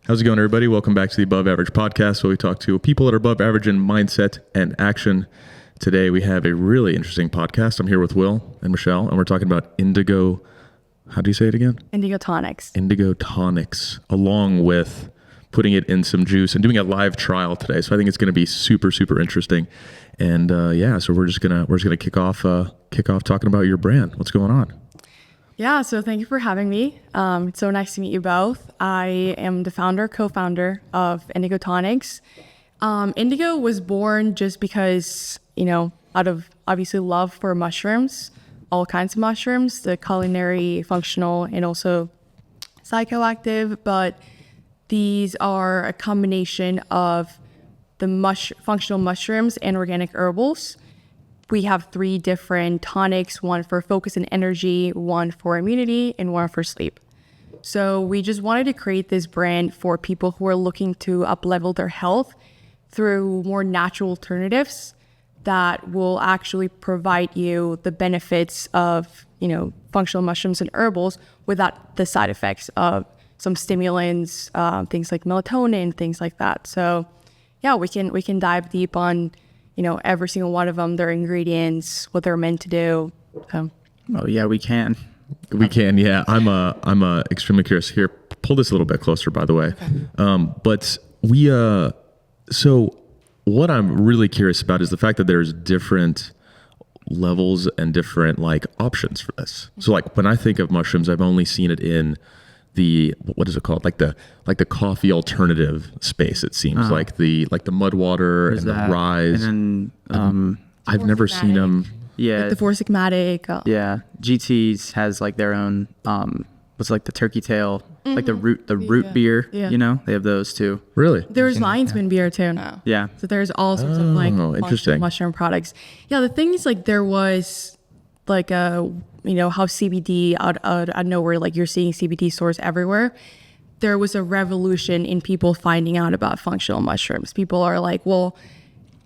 How's it going, everybody? Welcome back to the Above Average Podcast, where we talk to people that are above average in mindset and action. Today, we have a really interesting podcast. I'm here with Will and Michelle, and we're talking about Indigo. How do you say it again? Indigo Tonics. Indigo Tonics, along with putting it in some juice and doing a live trial today. So I think it's going to be super, super interesting. And so we're just gonna kick off talking about your brand. What's going on? Yeah, so thank you for having me. It's so nice to meet you both. I am the co-founder of Indigo Tonics. Indigo was born just because, out of obviously love for mushrooms, all kinds of mushrooms, the culinary, functional, and also psychoactive. But these are a combination of the functional mushrooms and organic herbals. We have 3 different tonics, one for focus and energy, one for immunity, and one for sleep. So we just wanted to create this brand for people who are looking to up-level their health through more natural alternatives that will actually provide you the benefits of, functional mushrooms and herbals without the side effects of some stimulants, things like melatonin, things like that. So yeah, we can dive deep on every single one of them, their ingredients, what they're meant to do. So. Oh yeah, we can. We can, yeah. I'm extremely curious. Here, pull this a little bit closer, by the way. Okay. But we, so what I'm really curious about is the fact that there's different levels and different options for this. So when I think of mushrooms, I've only seen it in the, what is it called? Like the coffee alternative space. It seems like the mud water and the rise. And then I've never seen them. Yeah, like the Four Sigmatic. Yeah, GT's has their own. What's the turkey tail, like the root beer. Yeah. They have those too. Really? There's lion's mane beer too now. Yeah. So there's all sorts of interesting mushroom products. Yeah, the thing is there was how CBD out of nowhere, you're seeing CBD stores everywhere. There was a revolution in people finding out about functional mushrooms. People are like, well,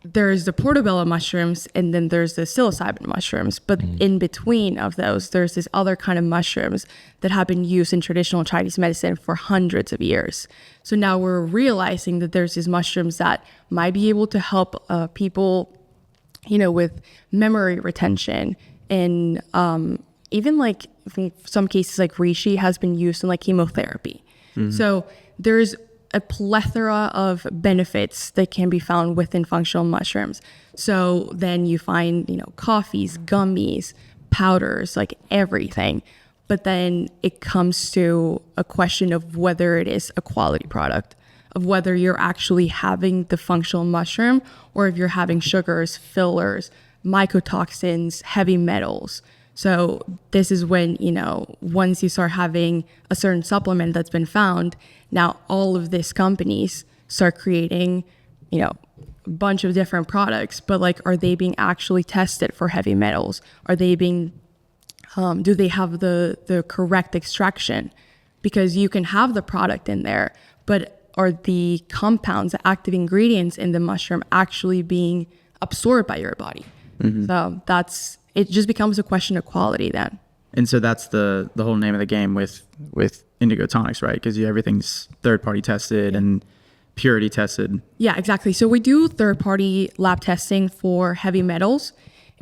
there's the portobello mushrooms and then there's the psilocybin mushrooms. But in between of those, there's this other kind of mushrooms that have been used in traditional Chinese medicine for hundreds of years. So now we're realizing that there's these mushrooms that might be able to help people, with memory retention. And even in some cases, reishi has been used in chemotherapy. Mm-hmm. So there's a plethora of benefits that can be found within functional mushrooms. So then you find, coffees, gummies, powders, everything. But then it comes to a question of whether it is a quality product, of whether you're actually having the functional mushroom or if you're having sugars, fillers, mycotoxins, heavy metals. So this is when, once you start having a certain supplement that's been found, now all of these companies start creating, a bunch of different products, but are they being actually tested for heavy metals? Are they being, do they have the correct extraction? Because you can have the product in there, but are the compounds, the active ingredients in the mushroom actually being absorbed by your body? Mm-hmm. So it just becomes a question of quality then. And so that's the whole name of the game with Indigo Tonics, right? Because everything's third-party tested and purity tested. Yeah, exactly. So we do third-party lab testing for heavy metals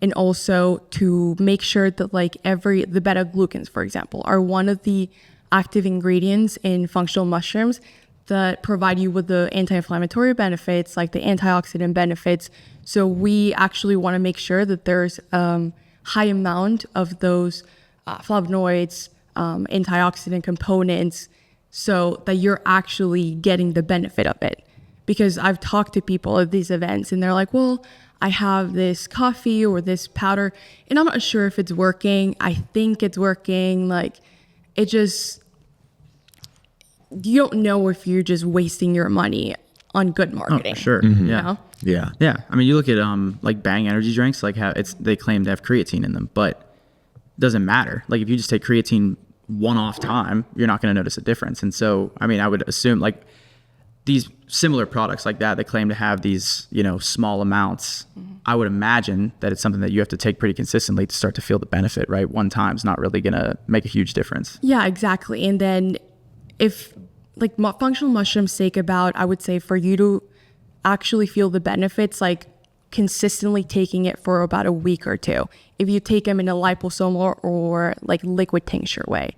and also to make sure that the beta-glucans, for example, are one of the active ingredients in functional mushrooms that provide you with the anti-inflammatory benefits, the antioxidant benefits. So we actually want to make sure that there's high amount of those flavonoids, antioxidant components, so that you're actually getting the benefit of it. Because I've talked to people at these events and they're like, well, I have this coffee or this powder and I'm not sure if it's working. I think it's working. You don't know if you're just wasting your money on good marketing. Oh, for sure. Mm-hmm. Yeah. Yeah. Yeah. I mean, you look at Bang energy drinks, how they claim to have creatine in them, but it doesn't matter. If you just take creatine one-off time, you're not going to notice a difference. And so, I mean, I would assume these similar products that claim to have these, small amounts, mm-hmm. I would imagine that it's something that you have to take pretty consistently to start to feel the benefit, right? One time's not really going to make a huge difference. Yeah, exactly. And then if like functional mushrooms take about, I would say, for you to actually feel the benefits, like consistently taking it for about a week or two. If you take them in a liposomal or like liquid tincture way.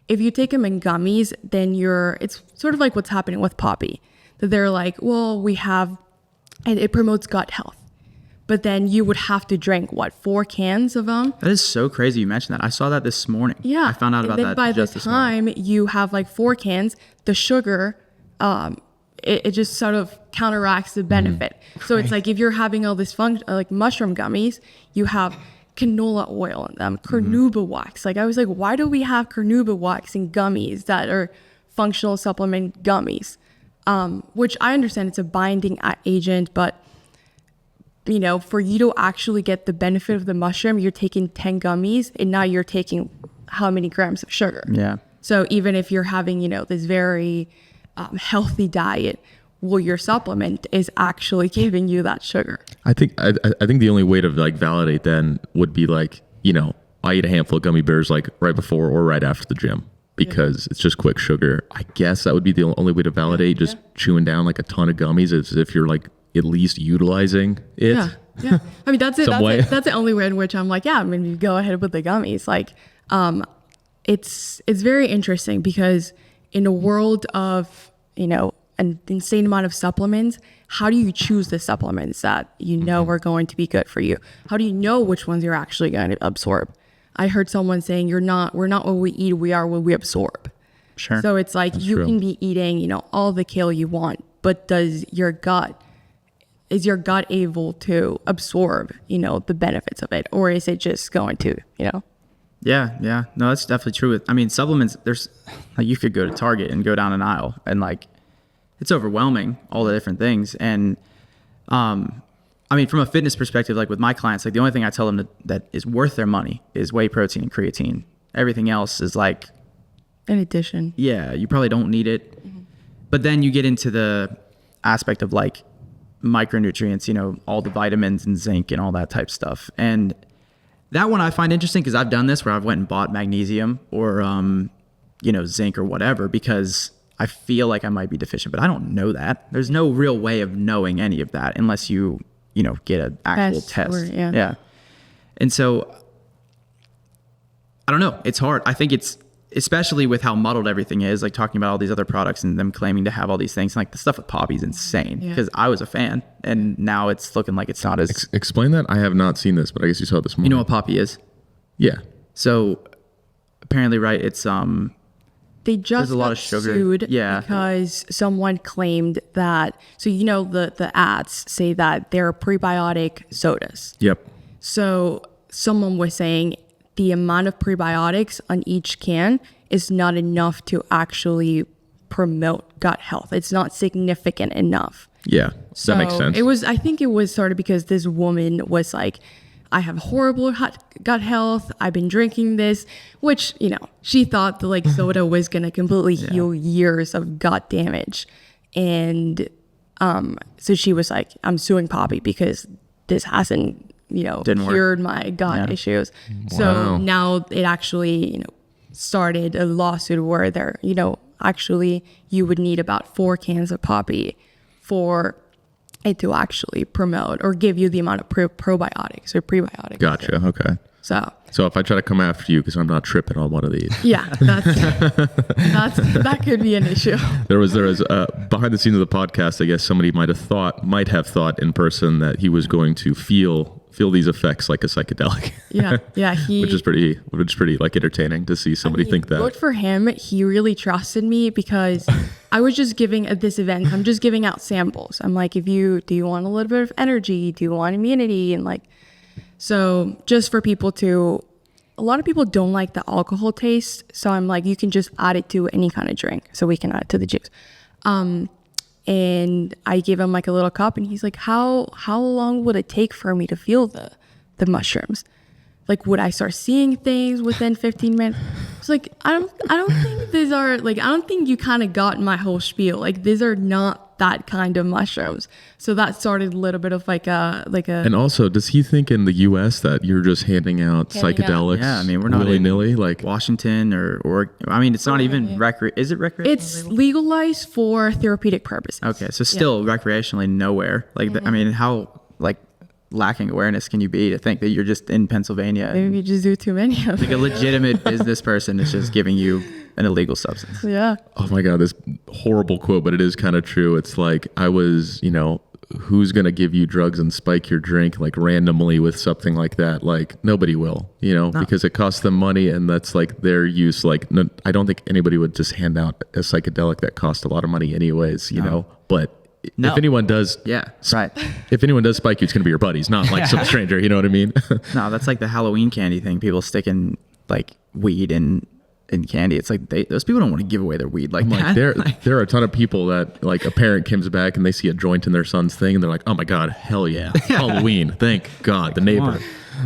If you take them in gummies, then it's sort of like what's happening with poppy. That they're like, well, and it promotes gut health. But then you would have to drink, 4 cans of them? That is so crazy you mentioned that. I saw that this morning. Yeah. I found out about that just this morning. By the time you have like 4 cans, the sugar, it just sort of counteracts the benefit. So it's like if you're having all this like mushroom gummies, you have canola oil in them, carnauba wax. Like I was like, why do we have carnauba wax in gummies that are functional supplement gummies? Which I understand it's a binding agent, but you know, for you to actually get the benefit of the mushroom, you're taking 10 gummies and now you're taking how many grams of sugar? Yeah. So even if you're having, you know, this very healthy diet, well, your supplement is actually giving you that sugar. I think the only way to like validate then would be like, you know, I eat a handful of gummy bears like right before or right after the gym because it's just quick sugar. I guess that would be the only way to validate just chewing down like a ton of gummies as if you're like at least utilizing it. Yeah. I mean, that's it. Some way. That's the only way in which I'm like, yeah, I mean, you go ahead with the gummies. Like, it's very interesting because in a world of, you know, an insane amount of supplements, how do you choose the supplements that you know are going to be good for you? How do you know which ones you're actually going to absorb? I heard someone saying we're not what we eat, we are what we absorb. Sure. So it's like you can be eating, you know, all the kale you want, but is your gut able to absorb, you know, the benefits of it? Or is it just going to, you know? Yeah. No, that's definitely true. I mean, supplements, there's like you could go to Target and go down an aisle and like it's overwhelming, all the different things. And I mean, from a fitness perspective, like with my clients, like the only thing I tell them that is worth their money is whey protein and creatine. Everything else is like in addition. Yeah, you probably don't need it. But then you get into the aspect of like micronutrients, you know, all the vitamins and zinc and all that type stuff. And that one I find interesting because I've done this where I've went and bought magnesium or, you know, zinc or whatever because I feel like I might be deficient, but I don't know that. There's no real way of knowing any of that unless you know, get an actual test. Yeah. And so I don't know. It's hard. I think it's, especially with how muddled everything is, like talking about all these other products and them claiming to have all these things. Like the stuff with poppy is insane because I was a fan and now it's looking like it's not as... Explain that. I have not seen this, but I guess you saw this morning. You know what poppy is? Yeah. So apparently, right, it's... They just there's a lot of sugar. Sued because someone claimed that... So, you know, the ads say that they're prebiotic sodas. Yep. So someone was saying the amount of prebiotics on each can is not enough to actually promote gut health. It's not significant enough. Yeah, that makes sense. I think it was sort of because this woman was like, I have horrible gut health. I've been drinking this, which, you know, she thought the like soda was going to completely heal years of gut damage. And so she was like, I'm suing Poppy because this hasn't, you know, cured my gut issues. Wow. So now it actually, you know, started a lawsuit where they're, you know, actually you would need about 4 cans of Poppy for it to actually promote or give you the amount of probiotics or prebiotics. Gotcha. Okay. So if I try to come after you because I'm not tripping on one of these. Yeah, that could be an issue. There was behind the scenes of the podcast, I guess somebody might have thought in person that he was going to feel these effects like a psychedelic. Yeah. which is pretty like entertaining to see somebody think that. Good for him. He really trusted me because I was just giving at this event, I'm just giving out samples. I'm like, do you want a little bit of energy? Do you want immunity? And like, so just for people a lot of people don't like the alcohol taste. So I'm like, you can just add it to any kind of drink. So we can add it to the juice. And I gave him like a little cup and he's like, how long would it take for me to feel the mushrooms? Like, would I start seeing things within 15 minutes? It's like, I don't think these are like, I don't think you kind of got my whole spiel. Like, these are not that kind of mushrooms. So that started a little bit of like a And also, does he think in the U.S. that you're just handing out Handing out. psychedelics? Yeah, I mean, we're not willy in nilly. Like, Washington or I mean, it's not even is it recreational? it's legalized for therapeutic purposes. Okay, so still recreationally nowhere. Like, I mean, how like lacking awareness can you be to think that you're just in Pennsylvania? Maybe you just do too many of Like a them. legitimate business person is just giving you an illegal substance. Yeah. oh my God, this horrible quote, but it is kind of true. It's like, I was, who's going to give you drugs and spike your drink like randomly with something like that? Like, nobody will, because it costs them money, and that's like their use. Like, no, I don't think anybody would just hand out a psychedelic that cost a lot of money anyways, but No. if anyone does, Yeah, right. if anyone does spike you, it's going to be your buddies, not like some stranger, you know what I mean? No, that's like the Halloween candy thing. People sticking like weed in candy. It's like those people don't want to give away their weed like that. There are a ton of people that, like, a parent comes back and they see a joint in their son's thing and they're like, oh my God, hell yeah, Halloween, thank God, the neighbor.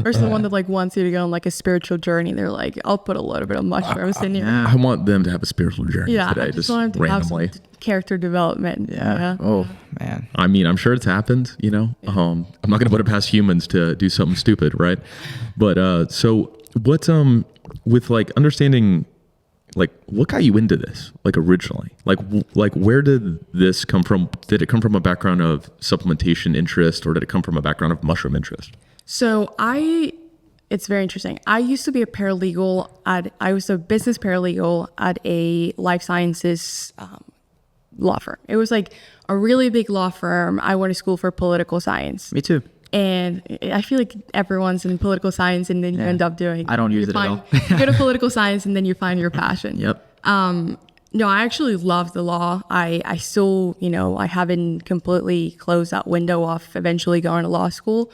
Or someone that like wants you to go on like a spiritual journey. They're like, I'll put a little bit of mushrooms in here. Yeah. I want them to have a spiritual journey Yeah, today, I just want them to randomly. have some character development. Yeah. Oh man. I mean, I'm sure it's happened, I'm not going to put it past humans to do something stupid, right? But so what, with like understanding, like, what got you into this, like, originally? Like where did this come from? Did it come from a background of supplementation interest, or did it come from a background of mushroom interest? So it's very interesting. I used to be a paralegal I was a business paralegal at a life sciences law firm. It was like a really big law firm. I went to school for political science. Me too. And I feel like everyone's in political science, and then you end up doing. I don't use you it at all. You go to political science, and then you find your passion. Yep. No, I actually love the law. I still, I haven't completely closed that window off eventually going to law school,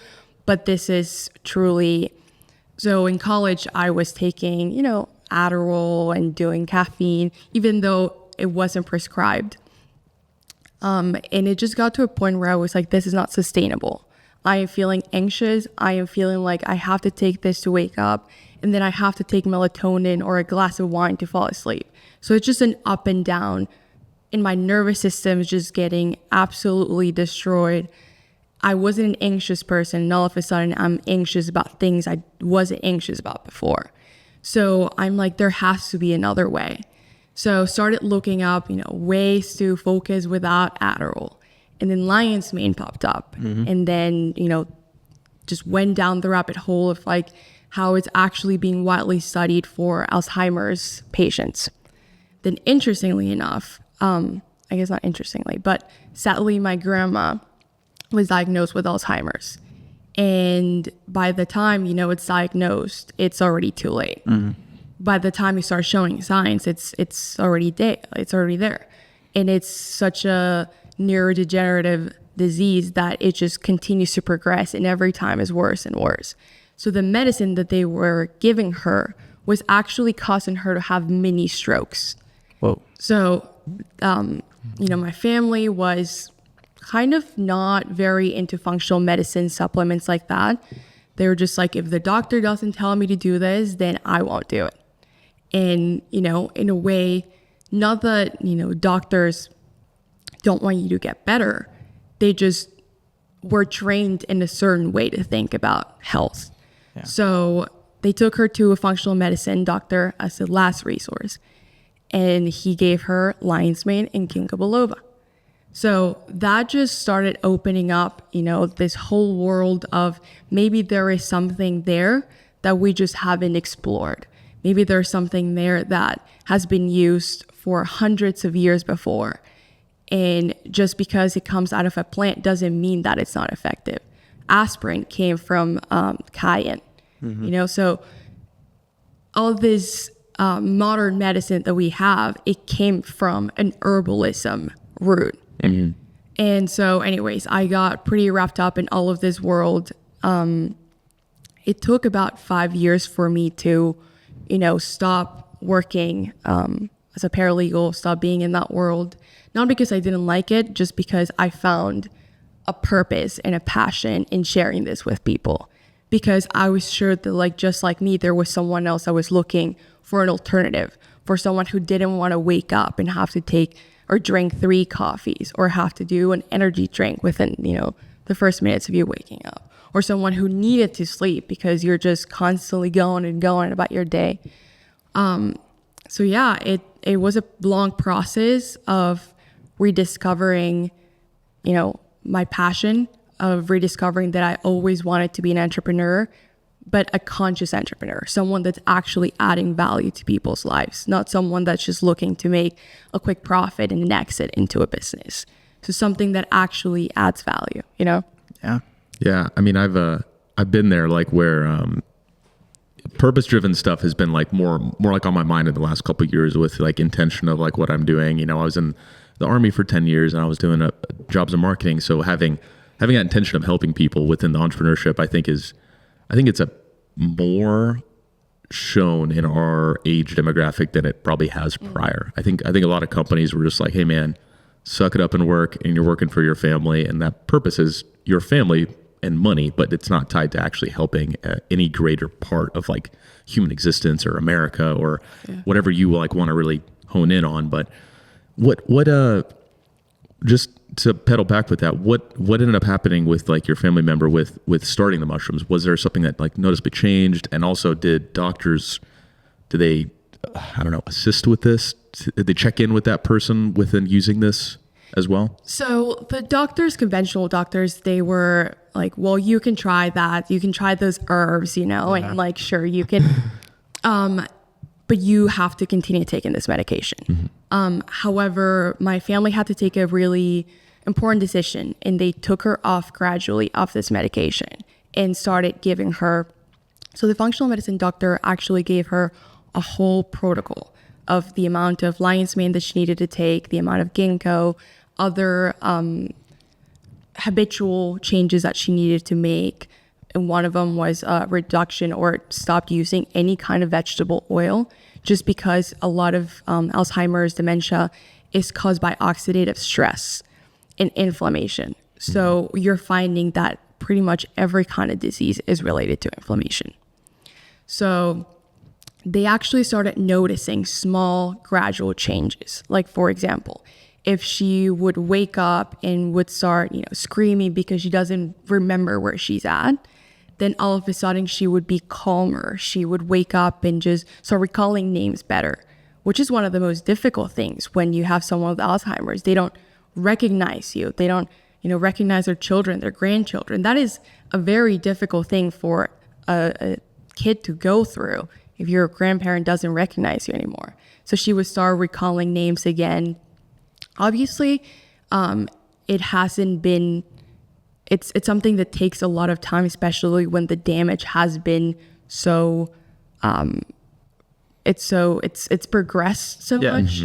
but this is truly. So in college, I was taking, Adderall and doing caffeine, even though it wasn't prescribed. And it just got to a point where I was like, this is not sustainable. I am feeling anxious. I am feeling like I have to take this to wake up, and then I have to take melatonin or a glass of wine to fall asleep. So it's just an up and down, and my nervous system is just getting absolutely destroyed. I wasn't an anxious person, and all of a sudden I'm anxious about things I wasn't anxious about before. So I'm like, there has to be another way. So started looking up, ways to focus without Adderall. And then lion's mane popped up. And then, just went down the rabbit hole of like how it's actually being widely studied for Alzheimer's patients. Then interestingly enough, I guess not interestingly, but sadly my grandma was diagnosed with Alzheimer's. And by the time, it's diagnosed, it's already too late. By the time you start showing signs, it's already there. And it's such a neurodegenerative disease that it just continues to progress, and every time is worse and worse. So the medicine that they were giving her was actually causing her to have mini strokes. Whoa. So, my family was kind of not very into functional medicine supplements like that. They were just like, if the doctor doesn't tell me to do this, then I won't do it. And, in a way, not that, doctors don't want you to get better. They just were trained in a certain way to think about health. Yeah. So they took her to a functional medicine doctor as a last resource. And he gave her lion's mane and ginkgo biloba. So that just started opening up, this whole world of maybe there is something there that we just haven't explored. Maybe there's something there that has been used for hundreds of years before. And just because it comes out of a plant doesn't mean that it's not effective. Aspirin came from cayenne, so all this modern medicine that we have, it came from an herbalism root. Mm-hmm. And so anyways, I got pretty wrapped up in all of this world. It took about 5 years for me to, stop working as a paralegal, stop being in that world. Not because I didn't like it, just because I found a purpose and a passion in sharing this with people. Because I was sure that just like me, there was someone else that was looking for an alternative, for someone who didn't want to wake up and have to take or drink 3 coffees or have to do an energy drink within, the first minutes of you waking up, or someone who needed to sleep because you're just constantly going and going about your day. So yeah, it was a long process of rediscovering, my passion, of rediscovering that I always wanted to be an entrepreneur, but a conscious entrepreneur, someone that's actually adding value to people's lives, not someone that's just looking to make a quick profit and an exit into a business. So something that actually adds value, Yeah. Yeah. I mean, I've been there, like where, purpose-driven stuff has been like more like on my mind in the last couple of years, with like intention of like what I'm doing. I was in the Army for 10 years and I was doing jobs in marketing. So having that intention of helping people within the entrepreneurship, I think it's a more shown in our age demographic than it probably has prior. I think a lot of companies were just like, hey man, suck it up and work, and you're working for your family, and that purpose is your family and money, but it's not tied to actually helping any greater part of like human existence or America or whatever you like want to really hone in on. But what just to pedal back with that, what ended up happening with like your family member with starting the mushrooms? Was there something that like noticeably changed? And also, did doctors, assist with this? Did they check in with that person within using this as well? So the conventional doctors, they were like, well, you can try that. You can try those herbs, and like, sure, you can, but you have to continue taking this medication. However, my family had to take a really important decision, and they took her gradually off this medication and started giving her. So the functional medicine doctor actually gave her a whole protocol of the amount of lion's mane that she needed to take, the amount of ginkgo, other habitual changes that she needed to make. And one of them was a reduction or stopped using any kind of vegetable oil, just because a lot of Alzheimer's, dementia is caused by oxidative stress and inflammation. So you're finding that pretty much every kind of disease is related to inflammation. So they actually started noticing small, gradual changes. Like, for example, if she would wake up and would start, screaming because she doesn't remember where she's at, then all of a sudden she would be calmer. She would wake up and just start recalling names better, which is one of the most difficult things when you have someone with Alzheimer's. They don't recognize you. They don't, recognize their children, their grandchildren. That is a very difficult thing for a kid to go through if your grandparent doesn't recognize you anymore. So she would start recalling names again. Obviously, it hasn't been, it's something that takes a lot of time, especially when the damage has been it's progressed so much.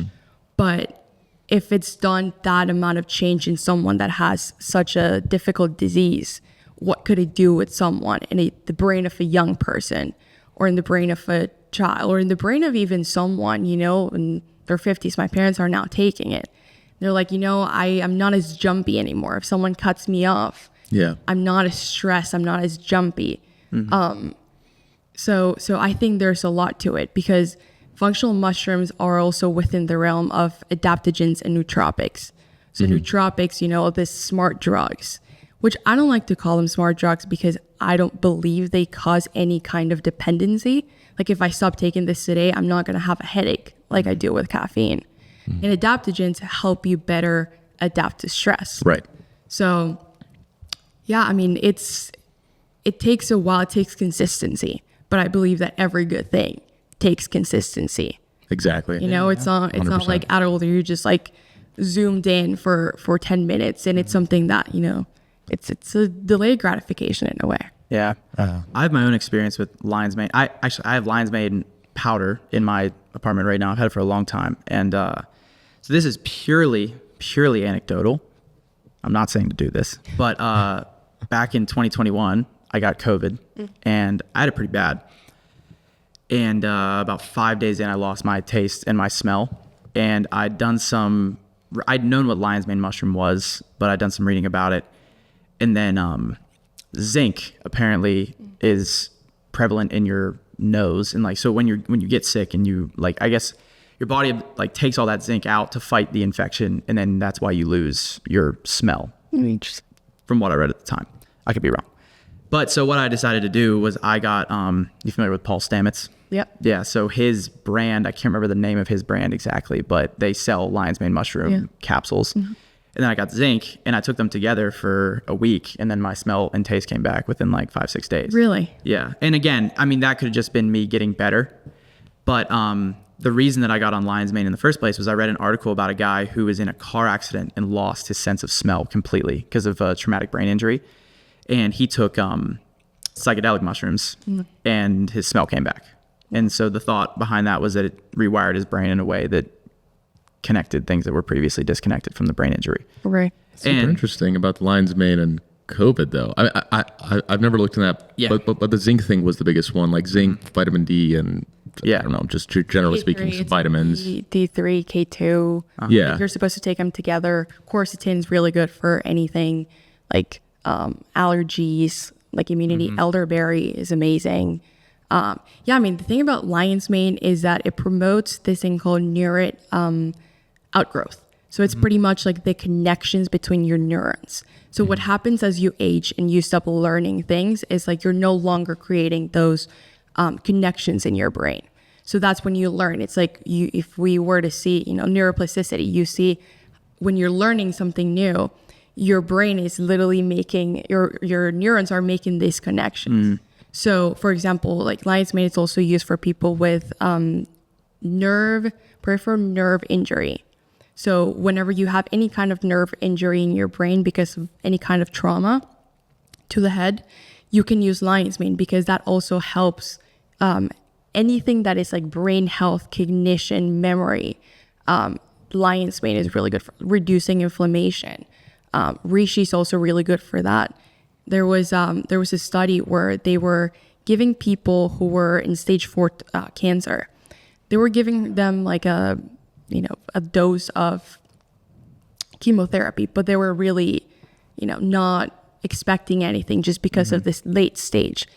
But if it's done that amount of change in someone that has such a difficult disease, what could it do with someone in the brain of a young person, or in the brain of a child, or in the brain of even someone, in their 50s? My parents are now taking it. They're like, I'm not as jumpy anymore. If someone cuts me off, I'm not as stressed. I'm not as jumpy. So I think there's a lot to it, because functional mushrooms are also within the realm of adaptogens and nootropics. So nootropics, this smart drugs, which I don't like to call them smart drugs because I don't believe they cause any kind of dependency. Like, if I stop taking this today, I'm not going to have a headache like I do with caffeine. And adaptogens help you better adapt to stress. Right. So, yeah, I mean, it takes a while. It takes consistency. But I believe that every good thing takes consistency. Exactly. It's not 100%. like Adderall, you're just like zoomed in for 10 minutes, and it's something that, it's a delayed gratification in a way. Yeah. I have my own experience with lion's mane. I have lion's mane powder in my apartment right now. I've had it for a long time. And so this is purely anecdotal. I'm not saying to do this, but back in 2021, I got COVID and I had it pretty bad. And about 5 days in, I lost my taste and my smell. And I'd known what lion's mane mushroom was, but I'd done some reading about it. And then zinc apparently is prevalent in your nose. And like, so when you get sick and you, like, I guess your body like takes all that zinc out to fight the infection, and then that's why you lose your smell. From what I read at the time, I could be wrong. But so what I decided to do was I got you familiar with Paul Stamets? Yep. Yeah, so his brand, I can't remember the name of his brand exactly, but they sell lion's mane mushroom capsules. And then I got zinc, and I took them together for a week, and then my smell and taste came back within like 5-6 days. Really? Yeah. And again, I mean, that could have just been me getting better. But the reason that I got on lion's mane in the first place was I read an article about a guy who was in a car accident and lost his sense of smell completely because of a traumatic brain injury. And he took psychedelic mushrooms, and his smell came back. And so the thought behind that was that it rewired his brain in a way that connected things that were previously disconnected from the brain injury. Right. Super interesting about the lion's mane and COVID, though. I've never looked into that. Yeah. But the zinc thing was the biggest one, like zinc, vitamin D, and I don't know, just generally speaking, some vitamins. D3, K2. Yeah. Like, you're supposed to take them together. Quercetin's really good for anything like allergies, like immunity. Elderberry is amazing. I mean, the thing about lion's mane is that it promotes this thing called neuron outgrowth. So it's pretty much like the connections between your neurons. So what happens as you age and you stop learning things is like you're no longer creating those connections in your brain. So that's when you learn. It's like if we were to see, neuroplasticity, you see when you're learning something new, your brain is literally making, your neurons are making these connections. So, for example, like lion's mane is also used for people with peripheral nerve injury. So whenever you have any kind of nerve injury in your brain because of any kind of trauma to the head, you can use lion's mane because that also helps anything that is like brain health, cognition, memory. Lion's mane is really good for reducing inflammation. Reishi is also really good for that. There was a study where they were giving people who were in stage 4 cancer, they were giving them like a dose of chemotherapy, but they were really, not expecting anything just because of this late stage.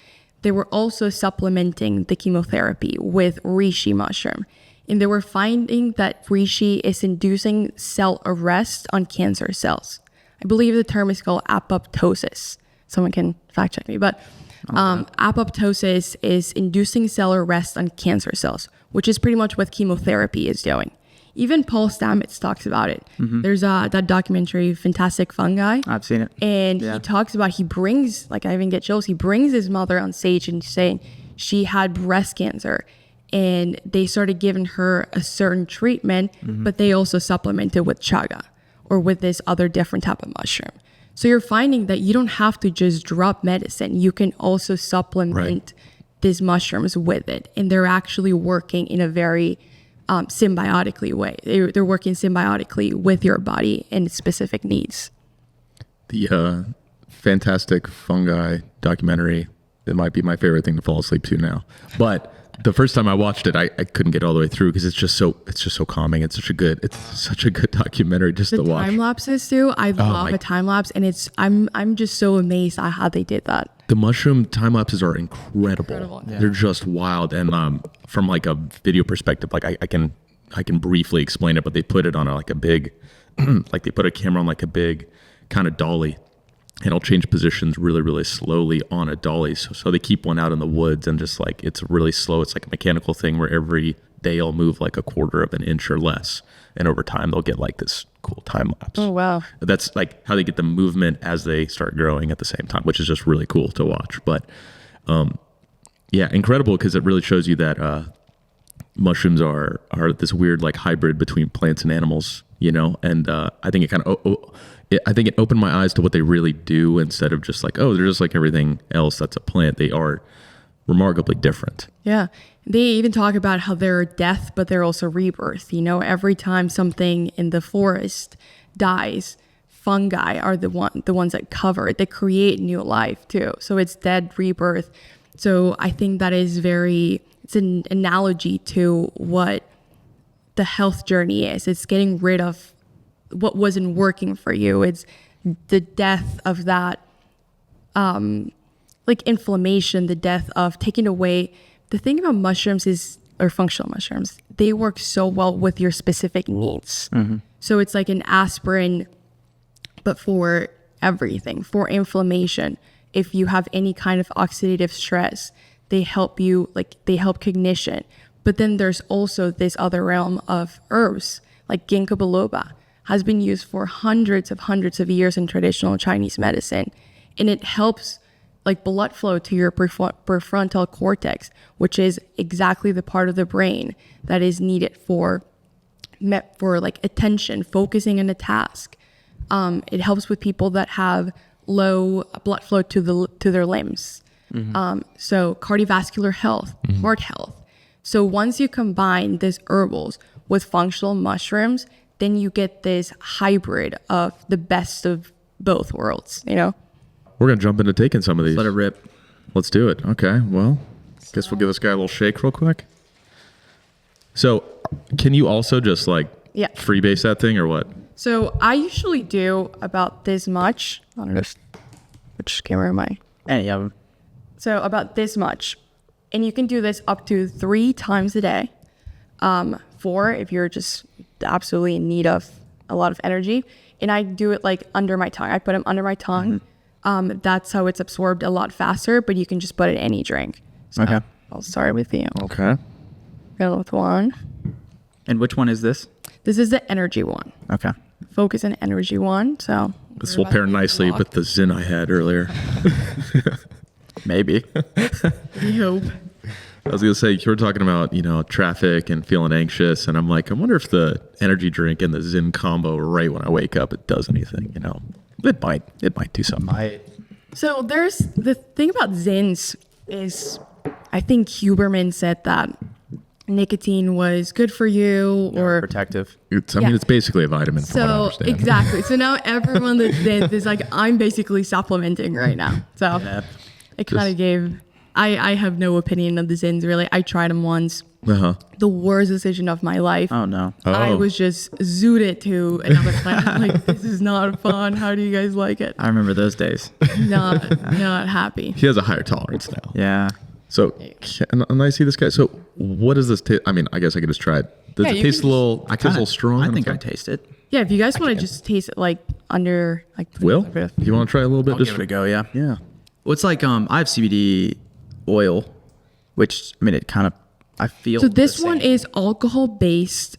They were also supplementing the chemotherapy with reishi mushroom. And they were finding that reishi is inducing cell arrest on cancer cells. I believe the term is called apoptosis. Someone can fact check me, but apoptosis is inducing cell arrest on cancer cells, which is pretty much what chemotherapy is doing. Even Paul Stamets talks about it. There's that documentary, Fantastic Fungi. I've seen it. And he talks about, he brings his mother on stage and saying she had breast cancer. And they started giving her a certain treatment, but they also supplemented with chaga or with this other different type of mushroom. So you're finding that you don't have to just drop medicine. You can also supplement these mushrooms with it. And they're actually working in a very symbiotically way. They're working symbiotically with your body and its specific needs. The Fantastic Fungi documentary, it might be my favorite thing to fall asleep to now. But the first time I watched it, I couldn't get all the way through because it's just so calming. It's such a good documentary just to watch. Time lapses too. I love a time lapse, and I'm just so amazed at how they did that. The mushroom time lapses are incredible. Yeah. They're just wild. And from like a video perspective, like I can briefly explain it, but they put it on a big, like they put a camera on like a big kind of dolly. And it'll change positions really, really slowly on a dolly. So they keep one out in the woods and just like, it's really slow. It's like a mechanical thing where every day it'll move like a quarter of an inch or less. And over time, they'll get like this cool time lapse. Oh, wow. That's like how they get the movement as they start growing at the same time, which is just really cool to watch. But incredible because it really shows you that mushrooms are this weird like hybrid between plants and animals, and I think it opened my eyes to what they really do instead of just like, oh, they're just like everything else that's a plant. They are remarkably different. Yeah. They even talk about how they're death, but they're also rebirth. Every time something in the forest dies, fungi are the ones that cover it. They create new life too. So it's dead, rebirth. So I think that is it's an analogy to what the health journey is. It's getting rid of what wasn't working for you. It's the death of that like inflammation, the death of taking away. The thing about mushrooms is or functional mushrooms, they work so well with your specific needs. So it's like an aspirin, but for everything, for inflammation. If you have any kind of oxidative stress, they help you, like they help cognition. But then there's also this other realm of herbs, like ginkgo biloba has been used for hundreds of years in traditional Chinese medicine. And it helps like blood flow to your prefrontal cortex, which is exactly the part of the brain that is needed for like attention, focusing on a task. It helps with people that have low blood flow to their limbs. So cardiovascular health, heart health. So once you combine these herbals with functional mushrooms, then you get this hybrid of the best of both worlds, you know? We're going to jump into taking some of these. Let it rip. Let's do it. Okay. Well, guess we'll give this guy a little shake real quick. So can you also just like freebase that thing or what? So I usually do about this much. I don't know which camera am I? Any of them. So about this much. And you can do this up to 3 times a day. 4 if you're just absolutely in need of a lot of energy. And I do it like under my tongue. I put them under my tongue. That's how it's absorbed a lot faster, but you can just put it in any drink. So Okay. I'll start with you. Okay. Go with one. And which one is this? This is the energy one. Okay. Focus on energy one. So This will pair nicely with the Zin I had earlier. Maybe. we hope. I was going to say, you were talking about, traffic and feeling anxious. And I'm like, I wonder if the energy drink and the Zin combo right when I wake up, it does anything, It might do something. So there's the thing about Zins is I think Huberman said that nicotine was good for you or Protective. It's basically a vitamin from what I so understand. exactly. So now everyone that Zins is like, I'm basically supplementing right now. So it kind of gave, I have no opinion of the Zins really. I tried them once. Uh-huh. The worst decision of my life. Oh, no. I was just zooted to another planet. I'm like, this is not fun. How do you guys like it? I remember those days. Not happy. He has a higher tolerance now. Yeah. So, and I see this guy. So, what does this taste? I mean, I guess I could just try it. Does Yeah, it you taste a can little? Taste a little strong. I think I taste it. Yeah, if you guys want to just taste it like under like Will, do you want to try a little bit? Give it a go, yeah. Yeah. Well, it's like I have CBD oil, which it kind of I feel. So this the one same. is alcohol based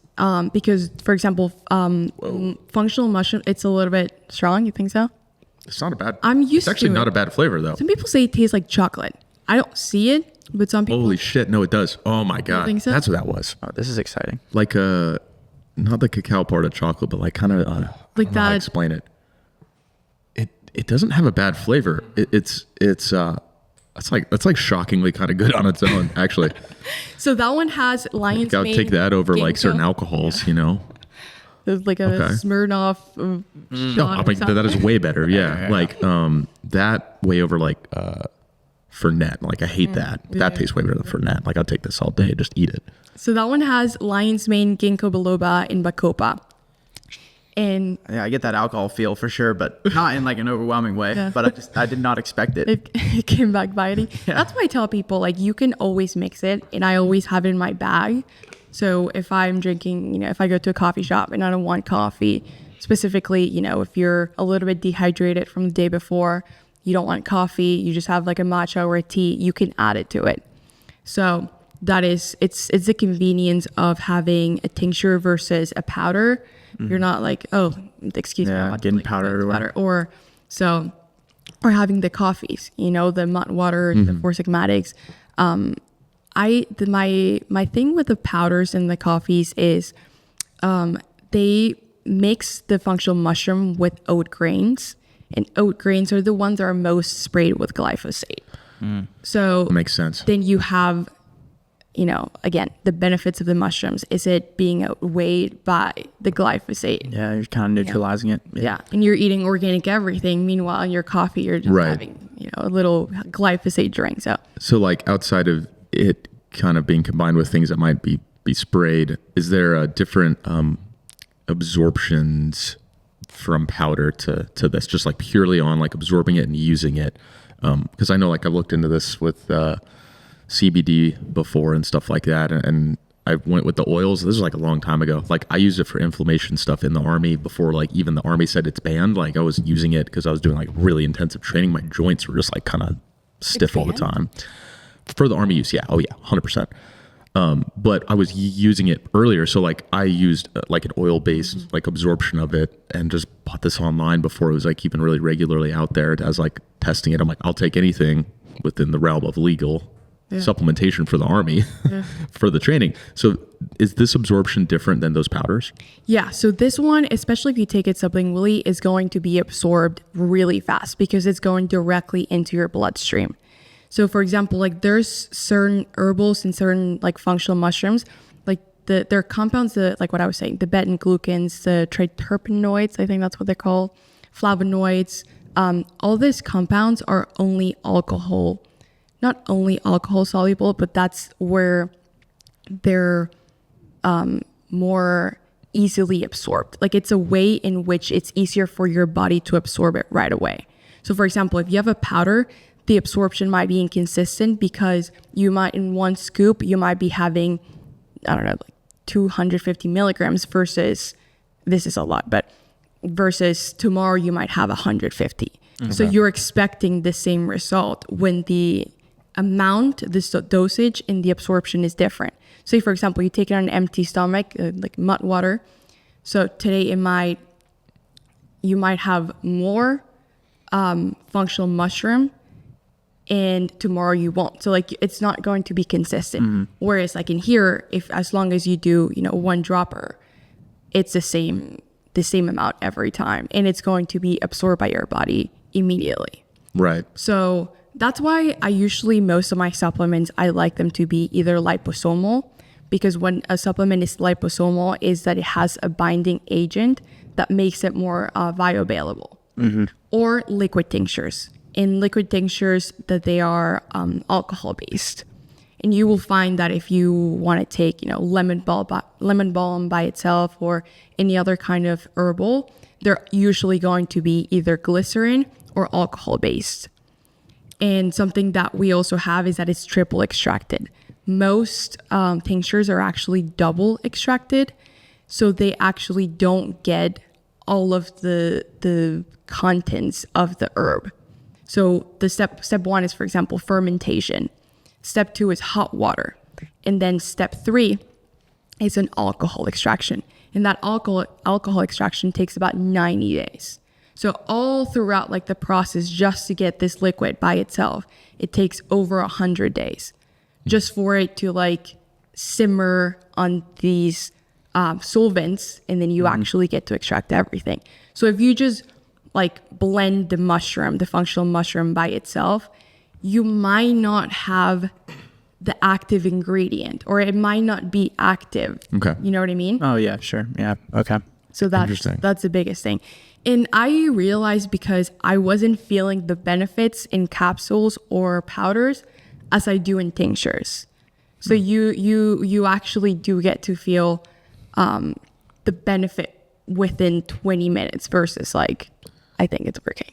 because, for example, functional mushroom, it's a little bit strong. You think so? It's not a bad. I'm used It's actually to not it. a bad flavor though. Some people say it tastes like chocolate. I don't see it, but some people. Holy shit! No, it does. Oh my god, think so? that's what that was. Oh, this is exciting. Like not the cacao part of chocolate, but like kind of Like I don't know how to that- explain it. It doesn't have a bad flavor. It's like shockingly kind of good on its own. Actually, So that one has lion's I'll mane. take that over like ginkgo. certain alcohols. There's like a Okay. Smirnoff. No, shot I or mean, that is something. way better. Yeah, like that way over like Fernet. Like I hate that. That tastes way better than Fernet. Like I'll take this all day. Just eat it. So that one has lion's mane, ginkgo biloba, and bacopa. And Yeah, I get that alcohol feel for sure, but not in like an overwhelming way. Yeah. But I did not expect it. it came back biting. That's why I tell people, like, you can always mix it, and I always have it in my bag. So if I'm drinking, if I go to a coffee shop and I don't want coffee, specifically, if you're a little bit dehydrated from the day before, you don't want coffee, you just have like a matcha or a tea, you can add it to it. So that is, it's the convenience of having a tincture versus a powder. You're not like, oh, excuse me, Yeah, I'm about to, getting like, powder put everywhere. or having the coffees, the malt water, the Four Sigmatics. My thing with the powders and the coffees is they mix the functional mushroom with oat grains, and oat grains are the ones that are most sprayed with glyphosate. So Makes sense. then you have, again, the benefits of the mushrooms is it being outweighed by the glyphosate. Yeah, you're kind of neutralizing it. Yeah. And you're eating organic everything. Meanwhile, in your coffee, you're just Right. having, a little glyphosate drink. So like outside of it kind of being combined with things that might be sprayed, is there a different absorptions from powder to this, just like purely on like absorbing it and using it? Because I know like I looked into this with CBD before and stuff like that, and I went with the oils. This was like a long time ago. Like I used it for inflammation stuff in the Army before like even the Army said it's banned. Like I was using it because I was doing like really intensive training. My joints were just like kind of stiff all the time. For the Army use, yeah. Oh yeah, 100%. But I was using it earlier. So like I used like an oil-based like absorption of it and just bought this online before it was like even really regularly out there as like testing it. I'm like, I'll take anything within the realm of legal supplementation for the Army for the training. So is this absorption different than those powders? Yeah. So this one, especially if you take it sublingually, is going to be absorbed really fast because it's going directly into your bloodstream. So for example, like there's certain herbals and certain like functional mushrooms, like their compounds, like what I was saying, the beta-glucans, the triterpenoids, I think that's what they're called, flavonoids, all these compounds are only alcohol, not only alcohol soluble, but that's where they're more easily absorbed. Like it's a way in which it's easier for your body to absorb it right away. So for example, if you have a powder, the absorption might be inconsistent because you might, in one scoop, you might be having, I don't know, like 250 milligrams versus, this is a lot, but versus tomorrow you might have 150. Okay. So you're expecting the same result when the amount, the dosage and the absorption is different. Say, for example, you take it on an empty stomach, like mud water. So today you might have more functional mushroom and tomorrow you won't. So like it's not going to be consistent. Mm-hmm. Whereas like in here, as long as you do, one dropper, it's the same amount every time. And it's going to be absorbed by your body immediately. Right. So that's why I usually, most of my supplements, I like them to be either liposomal, because when a supplement is liposomal is that it has a binding agent that makes it more bioavailable. Mm-hmm. Or liquid tinctures. In liquid tinctures that they are alcohol based. And you will find that if you want to take, lemon balm by itself or any other kind of herbal, they're usually going to be either glycerin or alcohol based. And something that we also have is that it's triple extracted. Most tinctures are actually double extracted, so they actually don't get all of the contents of the herb. So the step one is, for example, fermentation. Step 2 is hot water. And then step 3 is an alcohol extraction. And that alcohol extraction takes about 90 days. So all throughout like the process just to get this liquid by itself, it takes over 100 days just for it to like simmer on these solvents, and then you actually get to extract everything. So if you just like blend the functional mushroom by itself, you might not have the active ingredient, or it might not be active. Okay. You know what I mean? Oh yeah, sure. Yeah. Okay. So that's the biggest thing. And I realized because I wasn't feeling the benefits in capsules or powders as I do in tinctures. So you actually do get to feel the benefit within 20 minutes versus like, I think it's working.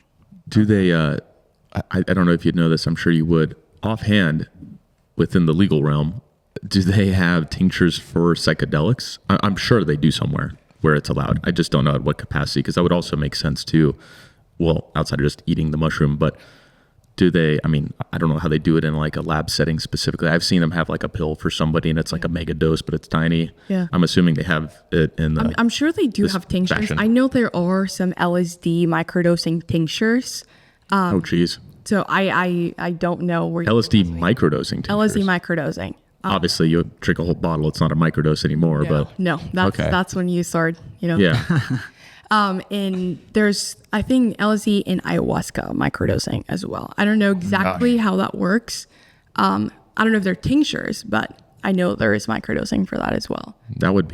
Do they, I don't know if you'd know this, I'm sure you would, offhand, within the legal realm, do they have tinctures for psychedelics? I'm sure they do somewhere where it's allowed. I just don't know at what capacity, because that would also make sense too, well, outside of just eating the mushroom. But do they, I don't know how they do it in like a lab setting specifically. I've seen them have like a pill for somebody and it's like a mega dose, but it's tiny. Yeah. I'm assuming they have it in the... I'm sure they do have tinctures. Fashion. I know there are some LSD microdosing tinctures. Oh, geez. So I don't know where... LSD microdosing tinctures. LSD microdosing. Obviously, you drink a whole bottle. It's not a microdose anymore, but... No, that's when you start, Yeah. And there's, I think, LSD and ayahuasca microdosing as well. I don't know exactly how that works. I don't know if they're tinctures, but I know there is microdosing for that as well. That would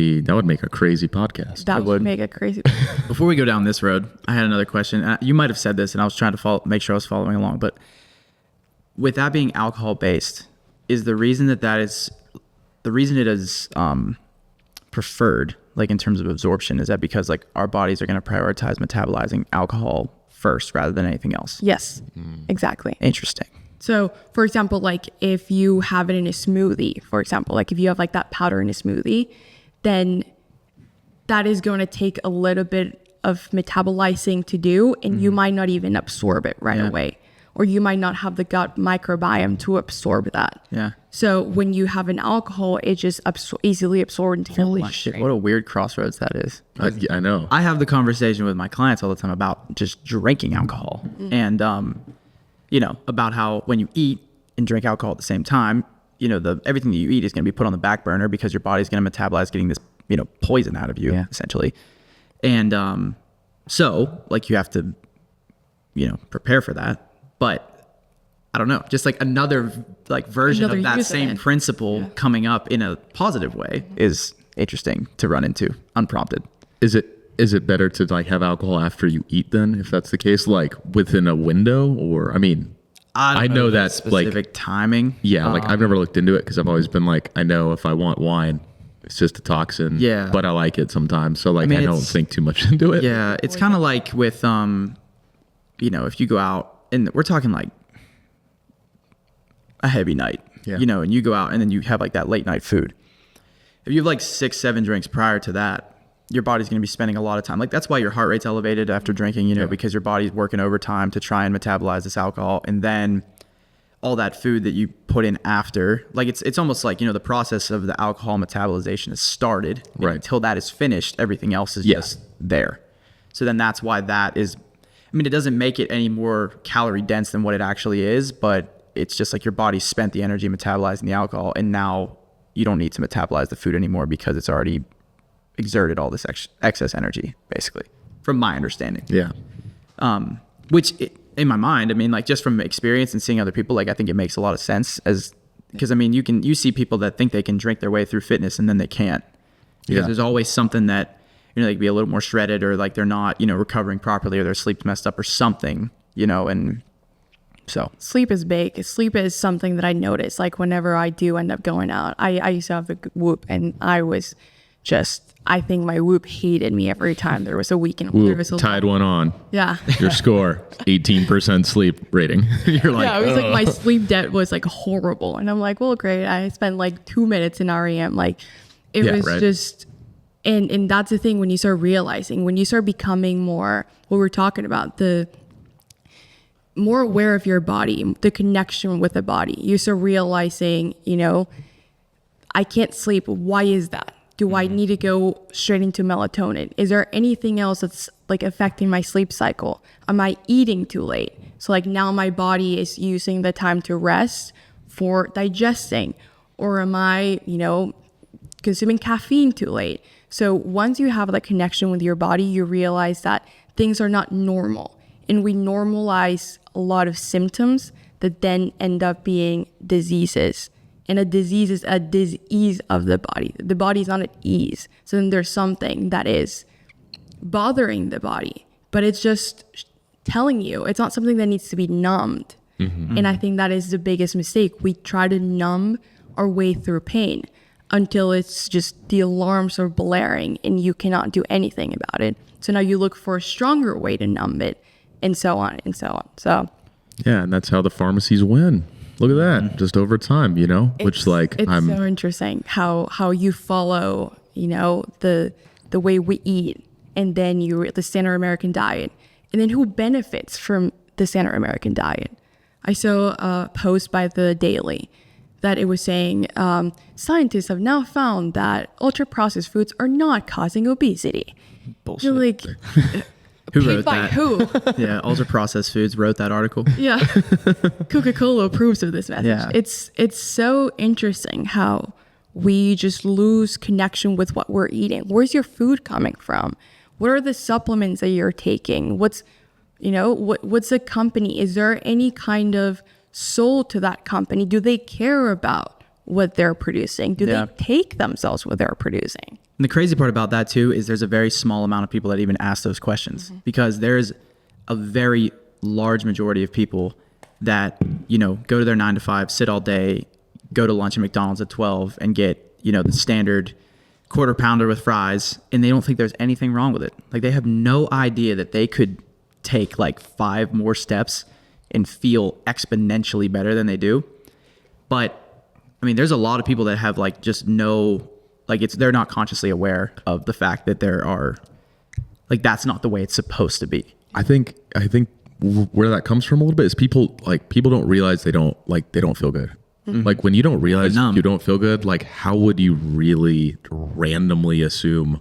make a crazy podcast. That would make a crazy. Before we go down this road, I had another question. You might have said this, and I was trying to make sure I was following along. But with that being alcohol based, is the reason it is preferred, like in terms of absorption, is that because like our bodies are going to prioritize metabolizing alcohol first rather than anything else? Yes, exactly. Interesting. So, for example, like if you have it in a smoothie, for example, like if you have like that powder in a smoothie, then that is going to take a little bit of metabolizing to do, and you might not even absorb it right away, or you might not have the gut microbiome to absorb that. Yeah. So when you have an alcohol, it just easily absorbed into your Holy bloodstream. shit, what a weird crossroads that is. I know. I have the conversation with my clients all the time about just drinking alcohol and, you know, about how when you eat and drink alcohol at the same time, you know, everything that you eat is going to be put on the back burner because your body's going to metabolize getting this, you know, poison out of you essentially. And, so like you have to, you know, prepare for that, but I don't know, just like another like version of that same principle coming up in a positive way is interesting to run into unprompted. Is it better to like have alcohol after you eat then, if that's the case, like within a window? Or I mean, I know that specific like timing. Yeah, like I've never looked into it because I've always been like, I know if I want wine, it's just a toxin. Yeah. But I like it sometimes. So like I, mean, don't think too much into it. Yeah. It's kind of like with, you know, if you go out and we're talking like a heavy night, you know, and you go out and then you have like that late night food. If you have like 6-7 drinks prior to that, your body's going to be spending a lot of time. Like that's why your heart rate's elevated after drinking, you know, because your body's working overtime to try and metabolize this alcohol. And then all that food that you put in after, like it's almost like, you know, the process of the alcohol metabolization has started. Right. Until that is finished, everything else is just there. So then that's why that is, I mean, it doesn't make it any more calorie dense than what it actually is, but it's just like your body spent the energy metabolizing the alcohol, and now you don't need to metabolize the food anymore because it's already exerted all this excess energy, basically, from my understanding. Yeah. In my mind, I mean, like just from experience and seeing other people, like I think it makes a lot of sense because I mean, you see people that think they can drink their way through fitness and then they can't because there's always something that, you know, they could be a little more shredded or like they're not, you know, recovering properly or their sleep's messed up or something, you know, and so sleep is big. Sleep is something that I notice. Like whenever I do end up going out, I used to have a Whoop, and I think my Whoop hated me every time there was a weekend. Tied one on. Yeah. Your score, 18% sleep rating. You're like, yeah, it was like my sleep debt was like horrible. And I'm like, well, great. I spent like 2 minutes in REM. Like it was just, and that's the thing when you start realizing, when you start becoming more, what we're talking about, the more aware of your body, the connection with the body, you start realizing, you know, I can't sleep. Why is that? Do I need to go straight into melatonin? Is there anything else that's like affecting my sleep cycle? Am I eating too late? So like now my body is using the time to rest for digesting, or am I, you know, consuming caffeine too late? So once you have that connection with your body, you realize that things are not normal, and we normalize a lot of symptoms that then end up being diseases. And a disease is a disease of the body. The body is not at ease. So then there's something that is bothering the body, but it's just telling you. It's not something that needs to be numbed. Mm-hmm. And I think that is the biggest mistake. We try to numb our way through pain until it's just the alarms are blaring and you cannot do anything about it. So now you look for a stronger way to numb it, and so on and so on. So yeah, and that's how the pharmacies win. Look at that, just over time, you know, it's so interesting how you follow, you know, the way we eat, and then the standard American diet, and then who benefits from the standard American diet. I saw a post by the Daily that it was saying scientists have now found that ultra processed foods are not causing obesity. Bullshit. You're like, who paid wrote by that? who? Yeah, ultra processed foods wrote that article. Yeah. Coca-Cola approves of this message. Yeah. It's so interesting how we just lose connection with what we're eating. Where's your food coming from? What are the supplements that you're taking? What's the company? Is there any kind of soul to that company? Do they care about what they're producing? Do they take themselves what they're producing? And the crazy part about that too is there's a very small amount of people that even ask those questions, because there's a very large majority of people that, you know, go to their 9 to 5, sit all day, go to lunch at McDonald's at 12 and get, you know, the standard quarter pounder with fries, and they don't think there's anything wrong with it. Like they have no idea that they could take like 5 more steps and feel exponentially better than they do. But I mean, there's a lot of people that have like just no, like they're not consciously aware of the fact that there are, like, that's not the way it's supposed to be. I think where that comes from a little bit is people don't realize they don't feel good. Like when you don't realize you don't feel good, like how would you really randomly assume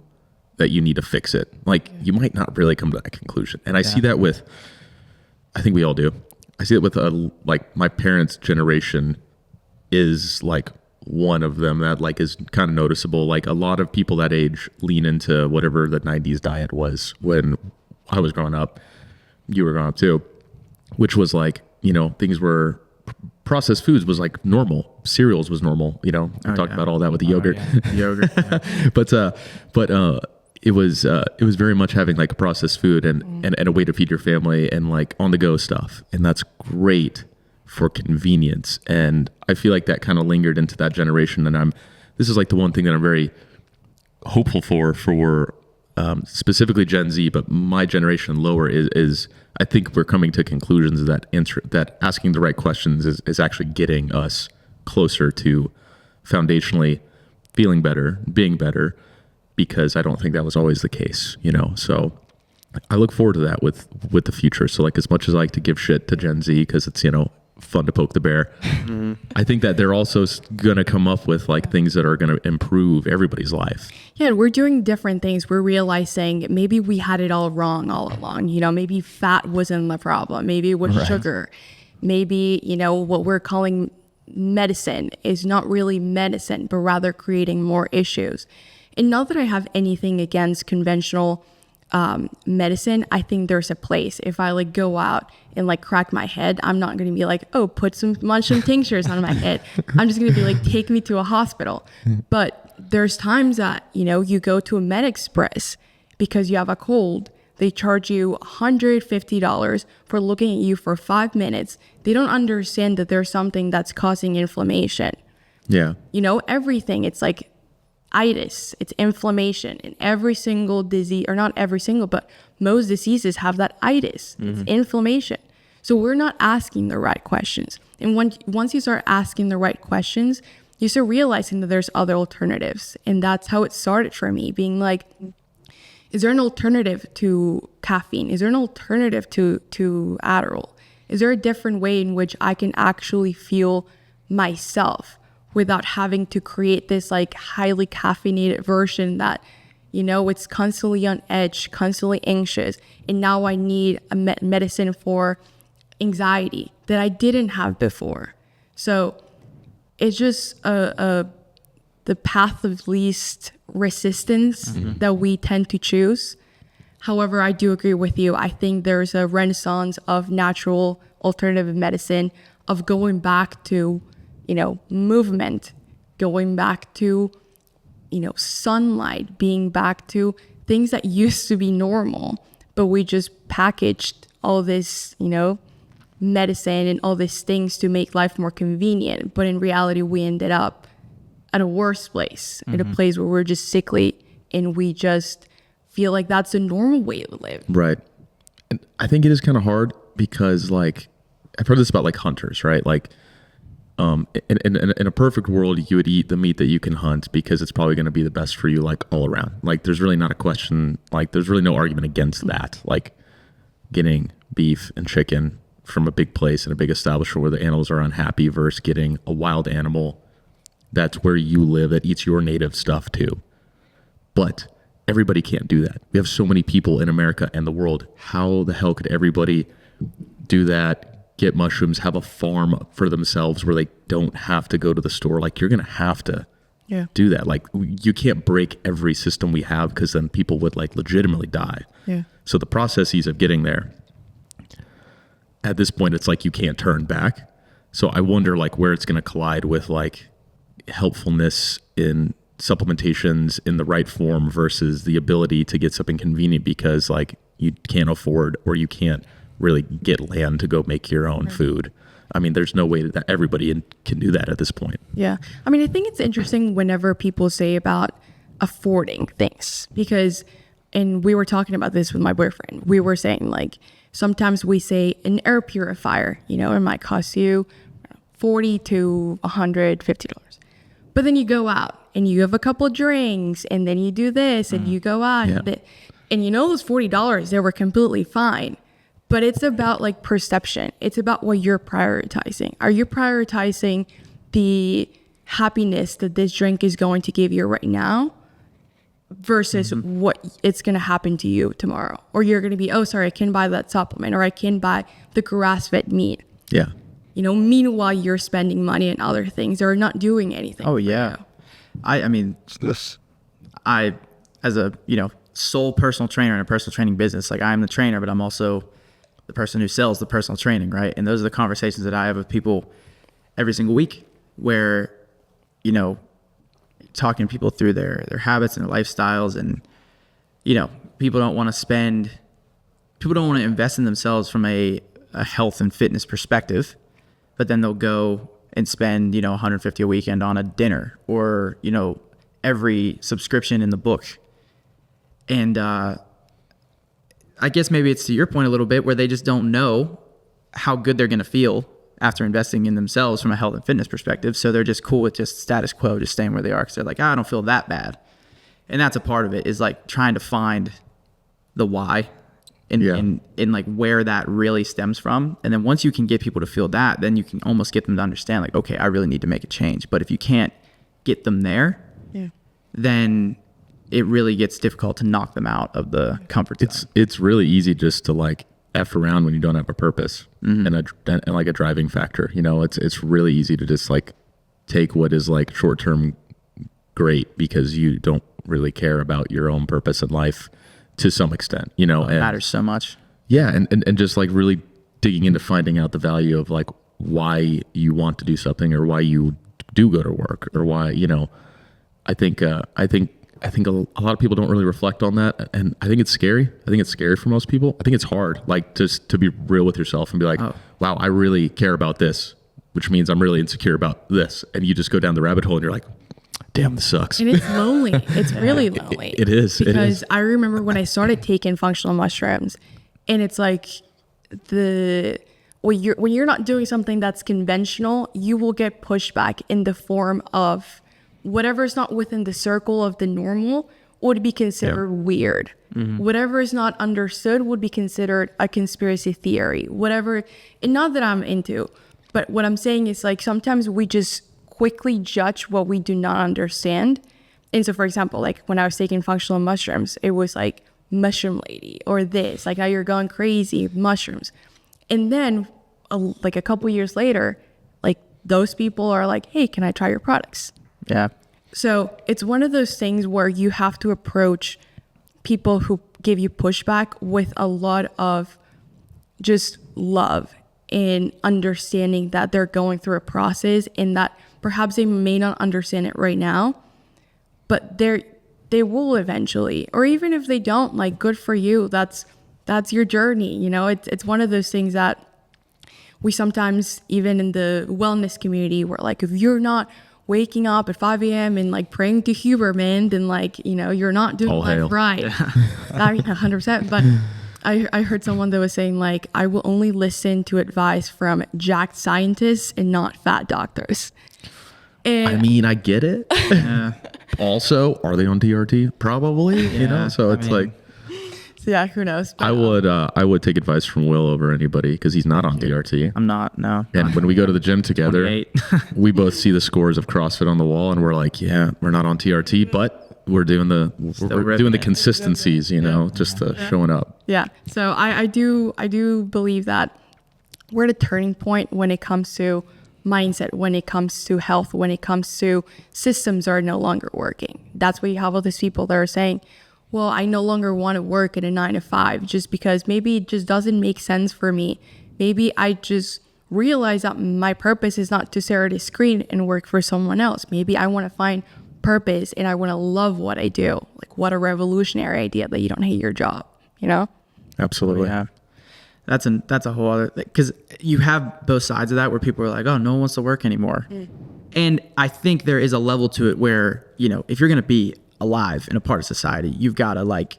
that you need to fix it? Like you might not really come to that conclusion. And I see that with, I think we all do. I see it with like my parents' generation is like one of them that like is kind of noticeable. Like a lot of people that age lean into whatever the 90s diet was when I was growing up. You were growing up too, which was like, you know, things were processed foods was like normal. Cereals was normal. You know, we talked about all that with the yogurt. Yogurt. but it was very much having like a processed food and a way to feed your family and like on the go stuff. And that's great for convenience. And I feel like that kind of lingered into that generation. And this is like the one thing that I'm very hopeful for specifically Gen Z, but my generation lower is I think we're coming to conclusions that asking the right questions is actually getting us closer to foundationally feeling better, being better, because I don't think that was always the case, you know? So I look forward to that with the future. So like as much as I like to give shit to Gen Z because it's, you know, fun to poke the bear. I think that they're also going to come up with like things that are going to improve everybody's life. Yeah, we're doing different things. We're realizing maybe we had it all wrong all along. You know, maybe fat wasn't the problem. Maybe it was sugar. Maybe, you know, what we're calling medicine is not really medicine, but rather creating more issues. And not that I have anything against conventional medicine. I think there's a place. If I like go out and like crack my head, I'm not going to be like, oh, put some mushroom tinctures on my head. I'm just going to be like, take me to a hospital. But there's times that, you know, you go to a Med Express because you have a cold. They charge you $150 for looking at you for 5 minutes. They don't understand that there's something that's causing inflammation. Yeah. You know, everything. It's like itis, it's inflammation in every single disease, or not every single, but most diseases have that itis. It's inflammation. So we're not asking the right questions. And once you start asking the right questions, you start realizing that there's other alternatives. And that's how it started for me, being like, is there an alternative to caffeine? Is there an alternative to Adderall? Is there a different way in which I can actually feel myself without having to create this like highly caffeinated version that, you know, it's constantly on edge, constantly anxious. And now I need a medicine for anxiety that I didn't have before. So it's just the path of least resistance that we tend to choose. However, I do agree with you. I think there's a renaissance of natural alternative medicine, of going back to, you know, movement, going back to, you know, sunlight, being back to things that used to be normal, but we just packaged all this, you know, medicine and all these things to make life more convenient. But in reality, we ended up at a worse place, at a place where we're just sickly and we just feel like that's the normal way to live. Right. And I think it is kind of hard because like, I've heard this about like hunters, right? Like, in a perfect world, you would eat the meat that you can hunt because it's probably going to be the best for you, like all around. Like there's really not a question, like there's really no argument against that. Like getting beef and chicken from a big place and a big establishment where the animals are unhappy versus getting a wild animal that's where you live that eats your native stuff too. But everybody can't do that. We have so many people in America and the world. How the hell could everybody do that? Get mushrooms, have a farm for themselves where they don't have to go to the store. Like you're going to have to do that. Like you can't break every system we have because then people would like legitimately die. Yeah. So the processes of getting there, at this point, it's like you can't turn back. So I wonder like where it's going to collide with like helpfulness in supplementations in the right form versus the ability to get something convenient because like you can't afford or you can't really get land to go make your own food. I mean, there's no way that everybody can do that at this point. Yeah. I mean, I think it's interesting whenever people say about affording things because, and we were talking about this with my boyfriend, we were saying like, sometimes we say an air purifier, you know, it might cost you $40 to $150. But then you go out and you have a couple drinks and then you do this and you go out and you know those $40, they were completely fine. But it's about like perception. It's about what you're prioritizing. Are you prioritizing the happiness that this drink is going to give you right now versus what it's going to happen to you tomorrow? Or you're going to be, oh, sorry, I can buy that supplement, or I can buy the grass-fed meat. Yeah. You know, meanwhile, you're spending money on other things or not doing anything. Oh, yeah. I mean, I, as a, you know, sole personal trainer in a personal training business, like I'm the trainer, but I'm also the person who sells the personal training, right? And those are the conversations that I have with people every single week where, you know, talking to people through their habits and their lifestyles, and, you know, people don't want to invest in themselves from a health and fitness perspective, but then they'll go and spend, you know, $150 a weekend on a dinner, or, you know, every subscription in the book. And I guess maybe it's to your point a little bit, where they just don't know how good they're going to feel after investing in themselves from a health and fitness perspective. So they're just cool with just status quo, just staying where they are, because they're like, I don't feel that bad. And that's a part of it, is like trying to find the why in like where that really stems from. And then once you can get people to feel that, then you can almost get them to understand, like, okay, I really need to make a change. But if you can't get them there, then it really gets difficult to knock them out of the comfort zone. It's really easy just to like F around when you don't have a purpose and like a driving factor. You know, it's really easy to just like take what is like short term great because you don't really care about your own purpose in life to some extent, you know. It matters so much. Yeah, and just like really digging into finding out the value of like why you want to do something, or why you do go to work, or why, you know. I think a lot of people don't really reflect on that, and I think it's scary. I think it's scary for most people. I think it's hard, like, just to be real with yourself and be like, wow, I really care about this, which means I'm really insecure about this. And you just go down the rabbit hole and you're like, damn, this sucks. And it's lonely. It's really lonely. It is. Because I remember when I started taking functional mushrooms, and it's like when you're not doing something that's conventional, you will get pushback in the form of whatever is not within the circle of the normal would be considered weird. Whatever is not understood would be considered a conspiracy theory. Whatever, and not that I'm into, but what I'm saying is, like, sometimes we just quickly judge what we do not understand. And so, for example, like when I was taking functional mushrooms, it was like mushroom lady or this, like, now you're going crazy, mushrooms. And then like a couple years later, like those people are like, hey, can I try your products? Yeah. So it's one of those things where you have to approach people who give you pushback with a lot of just love and understanding that they're going through a process, and that perhaps they may not understand it right now, but they will eventually. Or even if they don't, like, good for you. That's your journey. You know, it's one of those things that we sometimes, even in the wellness community, where like, if you're not waking up at 5 a.m. and like praying to Huberman, then, like, you know, you're not doing life right. I mean, 100%. But I heard someone that was saying, like, I will only listen to advice from jacked scientists and not fat doctors. And I mean, I get it. Also, are they on DRT? Probably, you know? So it's like, so yeah, who knows? But, I would take advice from Will over anybody, because he's not on DRT. I'm not, no. And when we go to the gym together, we both see the scores of CrossFit on the wall, and we're like, yeah, we're not on TRT, but we're doing the consistencies, you know, just showing up. Yeah. So I do believe that we're at a turning point when it comes to mindset, when it comes to health, when it comes to systems are no longer working. That's why you have all these people that are saying, well, I no longer want to work in a 9 to 5 just because maybe it just doesn't make sense for me. Maybe I just realize that my purpose is not to stare at a screen and work for someone else. Maybe I want to find purpose and I want to love what I do. Like, what a revolutionary idea that you don't hate your job, you know? Absolutely. Yeah. That's a whole other thing, because you have both sides of that where people are like, oh, no one wants to work anymore. And I think there is a level to it where, you know, if you're going to be alive and a part of society, you've got to, like,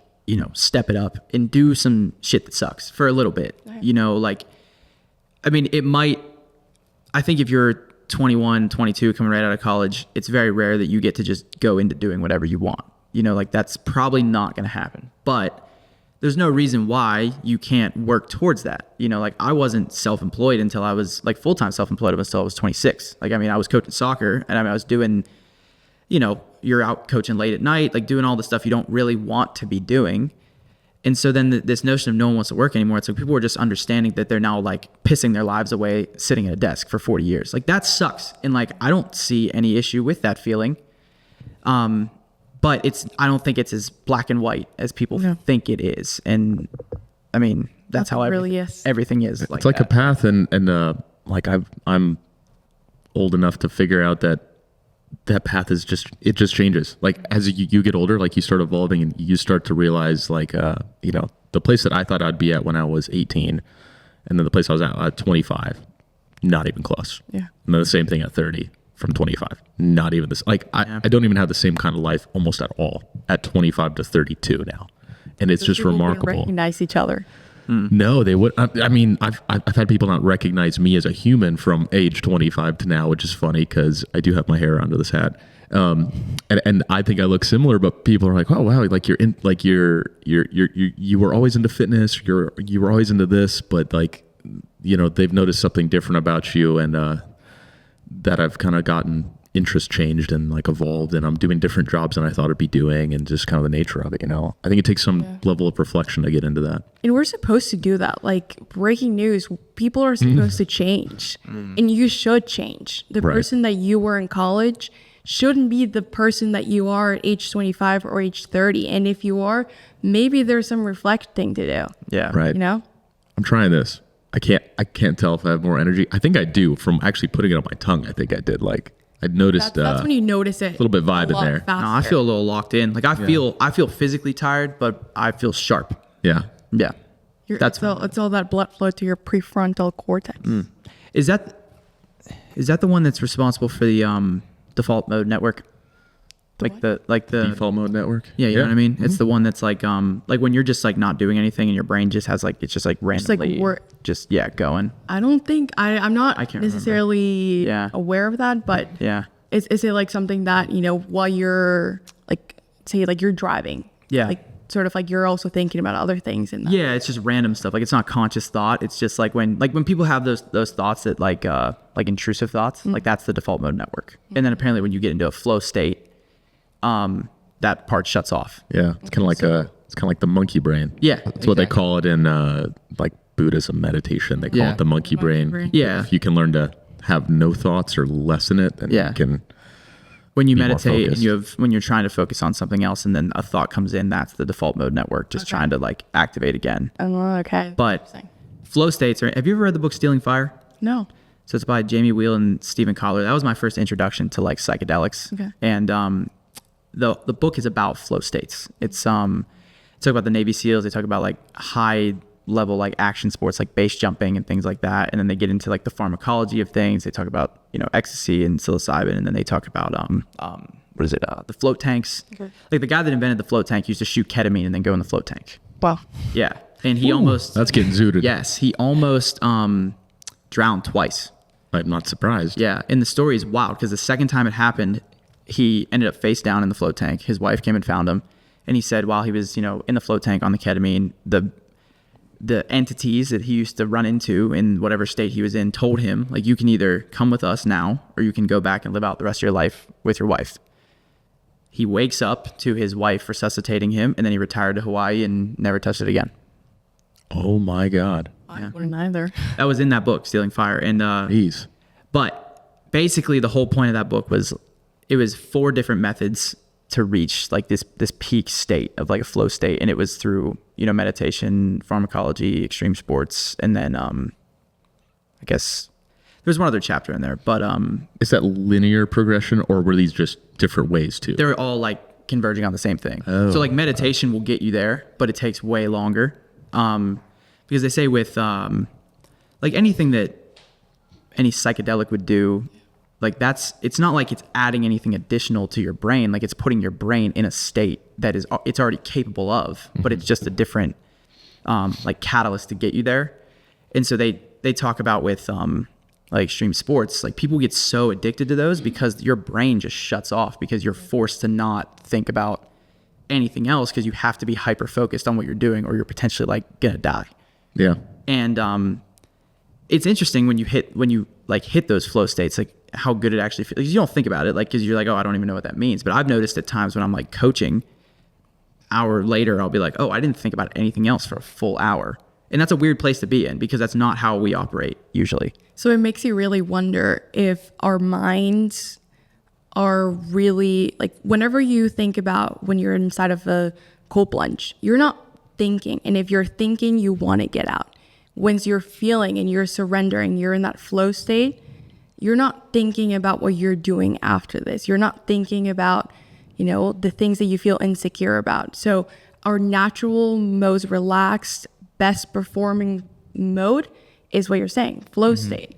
step it up and do some shit that sucks for a little bit. Like, I mean, I think if you're 21, 22, coming right out of college, it's very rare that you get to just go into doing whatever you want. Like that's probably not going to happen. But there's no reason why you can't work towards that. Like I wasn't self-employed until I was like full-time self-employed until I was 26. Like, I mean, I was coaching soccer and I was doing, you're out coaching late at night, like doing all the stuff you don't really want to be doing. And so then this notion of no one wants to work anymore, it's like people are just understanding that they're now like pissing their lives away sitting at a desk for 40 years. Like that sucks. And like, I don't see any issue with that feeling. But I don't think it's as black and white as people think it is. And I mean, that's how everything is. It's like a path. And like I'm old enough to figure out that path is it just changes. Like as you get older, like you start evolving and you start to realize like, the place that I thought I'd be at when I was 18 and then the place I was at 25, not even close. Yeah. And then the same thing at 30 from 25, not even this. Like I don't even have the same kind of life almost at all at 25 to 32 now. And it's just remarkable. Recognize each other. No, they would. I mean, I've had people not recognize me as a human from age 25 to now, which is funny because I do have my hair under this hat, and I think I look similar. But people are like, "Oh wow, like you were always into fitness. You were always into this, but like, they've noticed something different about you, and that I've kind of gotten interest changed and like evolved, and I'm doing different jobs than I thought I'd be doing, and just kind of the nature of it. I think it takes some level of reflection to get into that. And we're supposed to do that. Like breaking news, people are supposed to change, and you should change. The person that you were in college shouldn't be the person that you are at age 25 or age 30. And if you are, maybe there's some reflecting to do. Yeah. Right. I'm trying this. I can't tell if I have more energy. I think I do from actually putting it on my tongue. I think I did. Like I noticed that's when you notice it. A little bit vibe in there. Faster. No, I feel a little locked in. Like I feel physically tired, but I feel sharp. Yeah. Yeah. It's all that blood flow to your prefrontal cortex. Is that the one that's responsible for the default mode network? The Default mode network. Yeah, you know what I mean? It's the one that's like when you're just like not doing anything and your brain just has like, it's just like randomly going. I don't think I'm not necessarily aware of that, but is it like something that, while you're like, say like you're driving, like sort of like you're also thinking about other things in that. Yeah, it's just random stuff. Like it's not conscious thought. It's just like when people have those thoughts that like intrusive thoughts, like that's the default mode network. And then apparently when you get into a flow state, that part shuts off. Yeah, it's kind of like the monkey brain. Yeah, that's what they call it in like Buddhism meditation. They call it the monkey brain. Yeah, if you can learn to have no thoughts or lessen it, then you can. When you meditate and when you're trying to focus on something else and then a thought comes in, that's the default mode network, just trying to like activate again. Oh, okay. But flow states have you ever read the book Stealing Fire? No. So it's by Jamie Wheal and Stephen Collier. That was my first introduction to like psychedelics. Okay. And the book is about flow states. It's talk about the Navy SEALs. They talk about like high level like action sports like base jumping and things like that. And then they get into like the pharmacology of things. They talk about ecstasy and psilocybin, and then they talk about the float tanks. Okay. Like the guy that invented the float tank used to shoot ketamine and then go in the float tank. Wow. Yeah, and he that's getting zooted. Yes, he almost drowned twice. I'm not surprised. Yeah, and the story is wild because the second time it happened, he ended up face down in the float tank. His wife came and found him, and he said while he was, in the float tank on the ketamine, the entities that he used to run into in whatever state he was in told him, like, you can either come with us now or you can go back and live out the rest of your life with your wife. He wakes up to his wife resuscitating him, and then he retired to Hawaii and never touched it again. Oh my God. I wouldn't either. That was in that book, Stealing Fire. And but basically the whole point of that book was it was 4 different methods to reach like this peak state of like a flow state, and it was through meditation, pharmacology, extreme sports, and then I guess there's one other chapter in there, but is that linear progression, or were these just different ways too? They're all like converging on the same thing. So like meditation will get you there, but it takes way longer, because they say with like anything that any psychedelic would do, like it's not like it's adding anything additional to your brain. Like it's putting your brain in a state that it's already capable of, but it's just a different like catalyst to get you there. And so they talk about with like extreme sports, like people get so addicted to those because your brain just shuts off because you're forced to not think about anything else because you have to be hyper focused on what you're doing or you're potentially like gonna die. Yeah. And it's interesting when you hit those flow states, like how good it actually feels. You don't think about it, like, because you're like, oh, I don't even know what that means. But I've noticed at times when I'm like coaching, hour later, I'll be like, oh, I didn't think about anything else for a full hour. And that's a weird place to be in because that's not how we operate usually. So it makes you really wonder if our minds are really, like, whenever you think about when you're inside of a cold plunge, you're not thinking. And if you're thinking, you want to get out. Once you're feeling and you're surrendering, you're in that flow state, you're not thinking about what you're doing after this. You're not thinking about, the things that you feel insecure about. So our natural, most relaxed, best performing mode is what you're saying, flow state.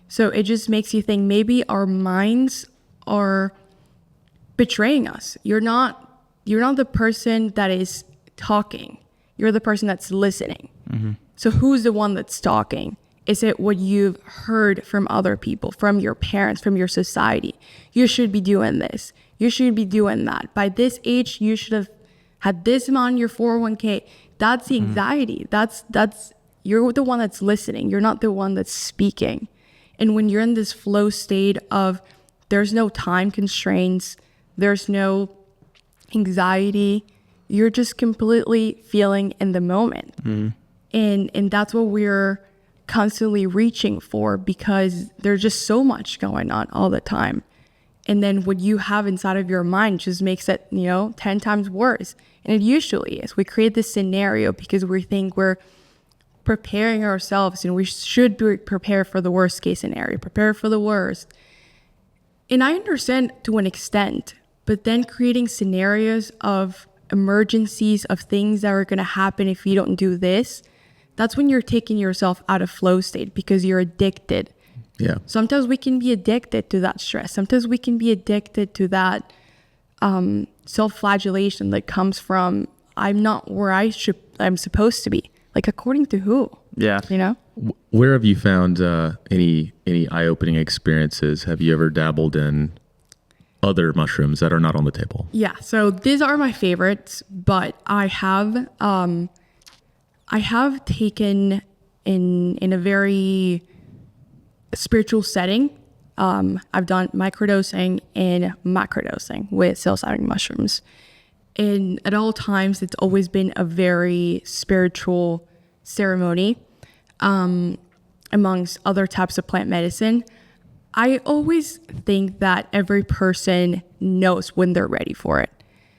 So it just makes you think maybe our minds are betraying us. You're not the person that is talking. You're the person that's listening. So who's the one that's talking? Is it what you've heard from other people, from your parents, from your society? You should be doing this. You should be doing that. By this age, you should have had this amount in your 401k. That's the anxiety. That's you're the one that's listening. You're not the one that's speaking. And when you're in this flow state of there's no time constraints, there's no anxiety, you're just completely feeling in the moment. And that's what we're constantly reaching for because there's just so much going on all the time. And then what you have inside of your mind just makes it, 10 times worse. And it usually is. We create this scenario because we think we're preparing ourselves and we should be prepared for the worst case scenario, prepare for the worst. And I understand to an extent, but then creating scenarios of emergencies, of things that are going to happen if you don't do this, that's when you're taking yourself out of flow state because you're addicted. Yeah. Sometimes we can be addicted to that stress. Sometimes we can be addicted to that self-flagellation that comes from I'm not where I'm supposed to be. Like, according to who? Yeah. Where have you found any eye-opening experiences? Have you ever dabbled in other mushrooms that are not on the table? Yeah. So these are my favorites, but I have taken in a very spiritual setting. I've done microdosing and macrodosing with psilocybin mushrooms. And at all times, it's always been a very spiritual ceremony amongst other types of plant medicine. I always think that every person knows when they're ready for it.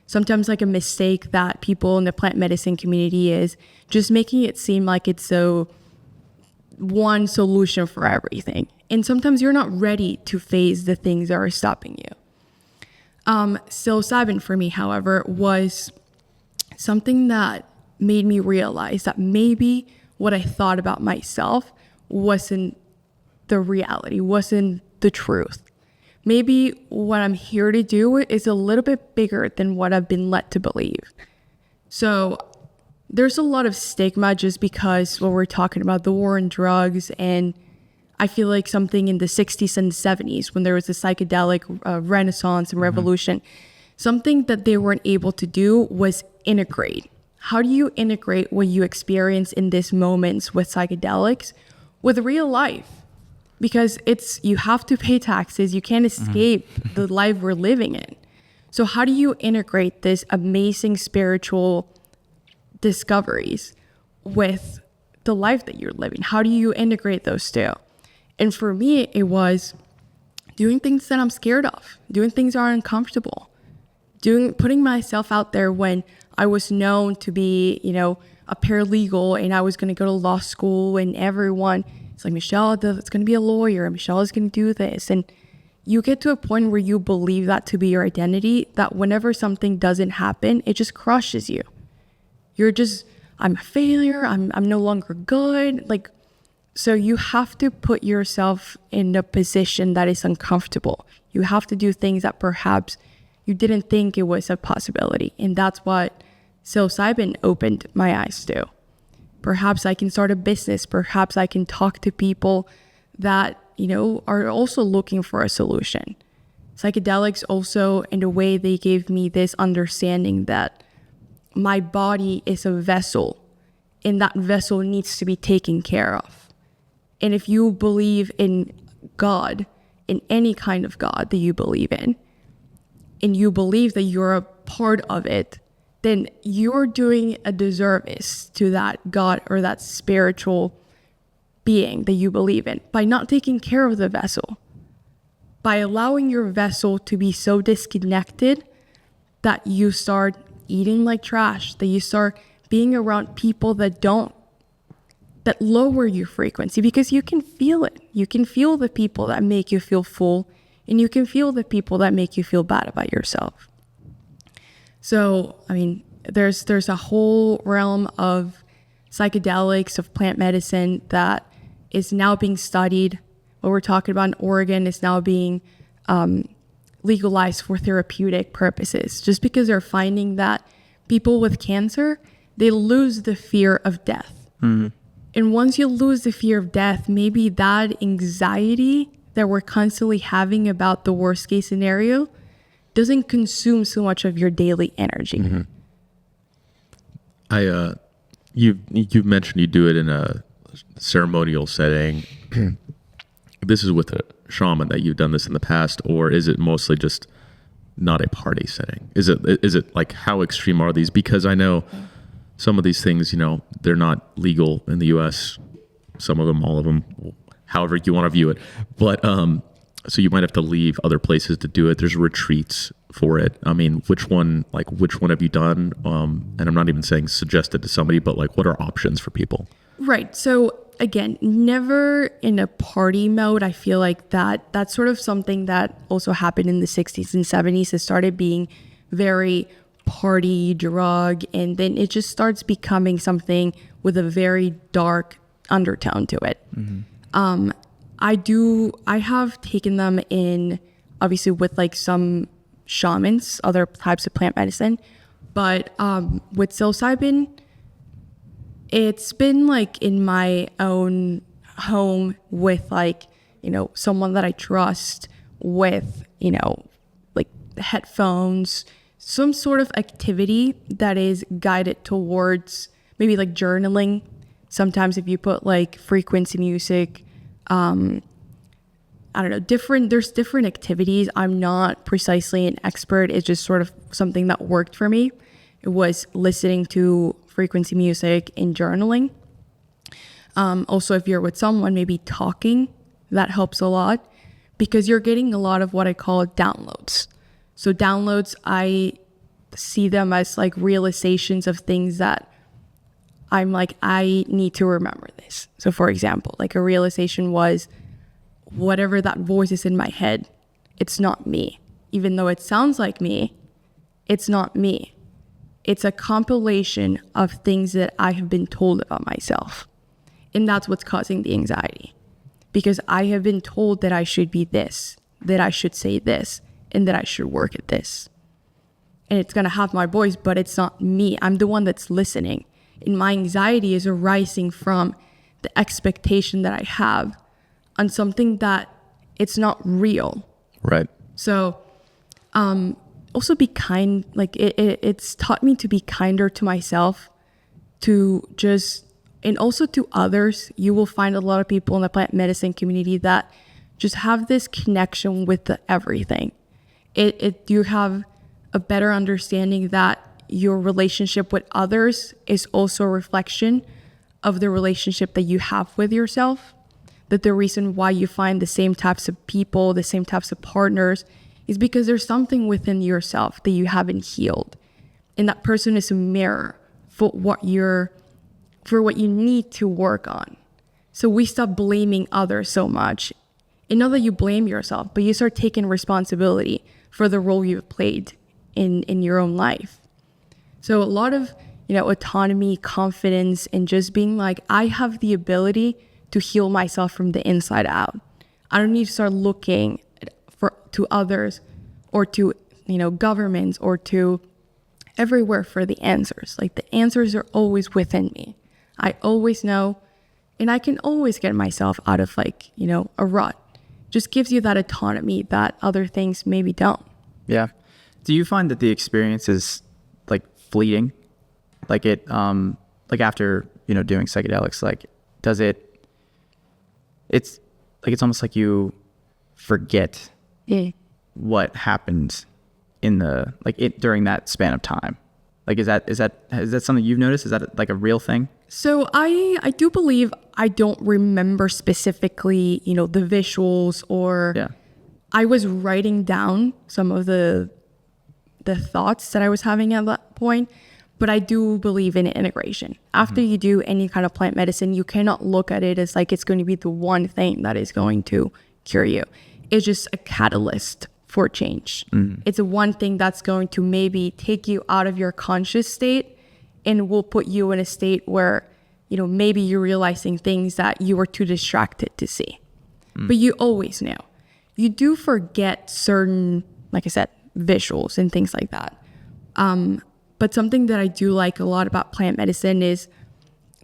Sometimes like a mistake that people in the plant medicine community is just making it seem like it's one solution for everything. And sometimes you're not ready to face the things that are stopping you. Psilocybin for me, however, was something that made me realize that maybe what I thought about myself wasn't the reality, wasn't the truth. Maybe what I'm here to do is a little bit bigger than what I've been led to believe. So there's a lot of stigma just because when we're talking about the war on drugs, and I feel like something in the 60s and 70s when there was a psychedelic renaissance and revolution, something that they weren't able to do was integrate. How do you integrate what you experience in these moments with psychedelics with real life? Because you have to pay taxes. You can't escape the life we're living in. So how do you integrate this amazing spiritual discoveries with the life that you're living? How do you integrate those two? And for me, it was doing things that I'm scared of, doing things that are uncomfortable, putting myself out there when I was known to be, a paralegal and I was going to go to law school and everyone, it's like, Michelle, it's going to be a lawyer. Michelle is going to do this. And you get to a point where you believe that to be your identity, that whenever something doesn't happen, it just crushes you. You're just, I'm a failure. I'm no longer good. Like, So you have to put yourself in a position that is uncomfortable. You have to do things that perhaps you didn't think it was a possibility. And that's what psilocybin opened my eyes to. Perhaps I can start a business. Perhaps I can talk to people that, are also looking for a solution. Psychedelics also, in a way, they gave me this understanding that my body is a vessel, and that vessel needs to be taken care of. And if you believe in God, in any kind of God that you believe in, and you believe that you're a part of it, then you're doing a disservice to that God or that spiritual being that you believe in by not taking care of the vessel, by allowing your vessel to be so disconnected that you start eating like trash, that you start being around people that lower your frequency, because you can feel it. You can feel the people that make you feel full, and you can feel the people that make you feel bad about yourself. So, there's a whole realm of psychedelics, of plant medicine that is now being studied. What we're talking about in Oregon is now being legalized for therapeutic purposes, just because they're finding that people with cancer, they lose the fear of death. Mm-hmm. And once you lose the fear of death, maybe that anxiety that we're constantly having about the worst case scenario doesn't consume so much of your daily energy. Mm-hmm. You've mentioned you do it in a ceremonial setting. This is with a shaman that you've done this in the past, or is it mostly just not a party setting? Is it like, how extreme are these? Because I know some of these things, they're not legal in the US. Some of them, all of them, however you want to view it. But so you might have to leave other places to do it. There's retreats for it. Which one have you done? And I'm not even saying suggest it to somebody, but what are options for people? Right. So again, never in a party mode. I feel like that's sort of something that also happened in the 60s and 70s. It started being very party, drug, and then it just starts becoming something with a very dark undertone to it. Mm-hmm. I have taken them in, obviously, with some shamans, other types of plant medicine, but with psilocybin, it's been in my own home with someone that I trust, with headphones, some sort of activity that is guided towards maybe journaling. Sometimes if you put frequency music, I don't know, there's different activities. I'm not precisely an expert. It's just sort of something that worked for me. It was listening to frequency music and journaling. Also, if you're with someone, maybe talking, that helps a lot, because you're getting a lot of what I call downloads. So downloads, I see them as realizations of things that I'm I need to remember this. So for example, a realization was, whatever that voice is in my head, it's not me. Even though it sounds like me, it's not me. It's a compilation of things that I have been told about myself. And that's what's causing the anxiety. Because I have been told that I should be this, that I should say this, and that I should work at this. And it's going to have my voice, but it's not me. I'm the one that's listening. And my anxiety is arising from the expectation that I have on something that it's not real. Right. So, also be kind. It's taught me to be kinder to myself, and also to others. You will find a lot of people in the plant medicine community that just have this connection with everything. You have a better understanding that your relationship with others is also a reflection of the relationship that you have with yourself. That the reason why you find the same types of people, the same types of partners, is because there's something within yourself that you haven't healed. And that person is a mirror for what you need to work on. So we stop blaming others so much. And not that you blame yourself, but you start taking responsibility for the role you've played in your own life. So a lot of, autonomy, confidence, and just being I have the ability to heal myself from the inside out. I don't need to start looking to others or to, governments or to everywhere for the answers. Like the answers are always within me. I always know, and I can always get myself out of a rut. Just gives you that autonomy that other things maybe don't. Yeah. Do you find that the experience is like fleeting? Like it, like after, doing psychedelics, like does it's almost like you forget what happened during that span of time. Like, is that something you've noticed? Is that like a real thing? So I do believe I don't remember specifically, the visuals or I was writing down some of the thoughts that I was having at that point, but I do believe in integration. After you do any kind of plant medicine, you cannot look at it as like it's going to be the one thing that is going to cure you. It's just a catalyst for change. It's a one thing that's going to maybe take you out of your conscious state and will put you in a state where, maybe you're realizing things that you were too distracted to see. But you always know. You do forget certain, like I said, visuals and things like that. But something that I do like a lot about plant medicine is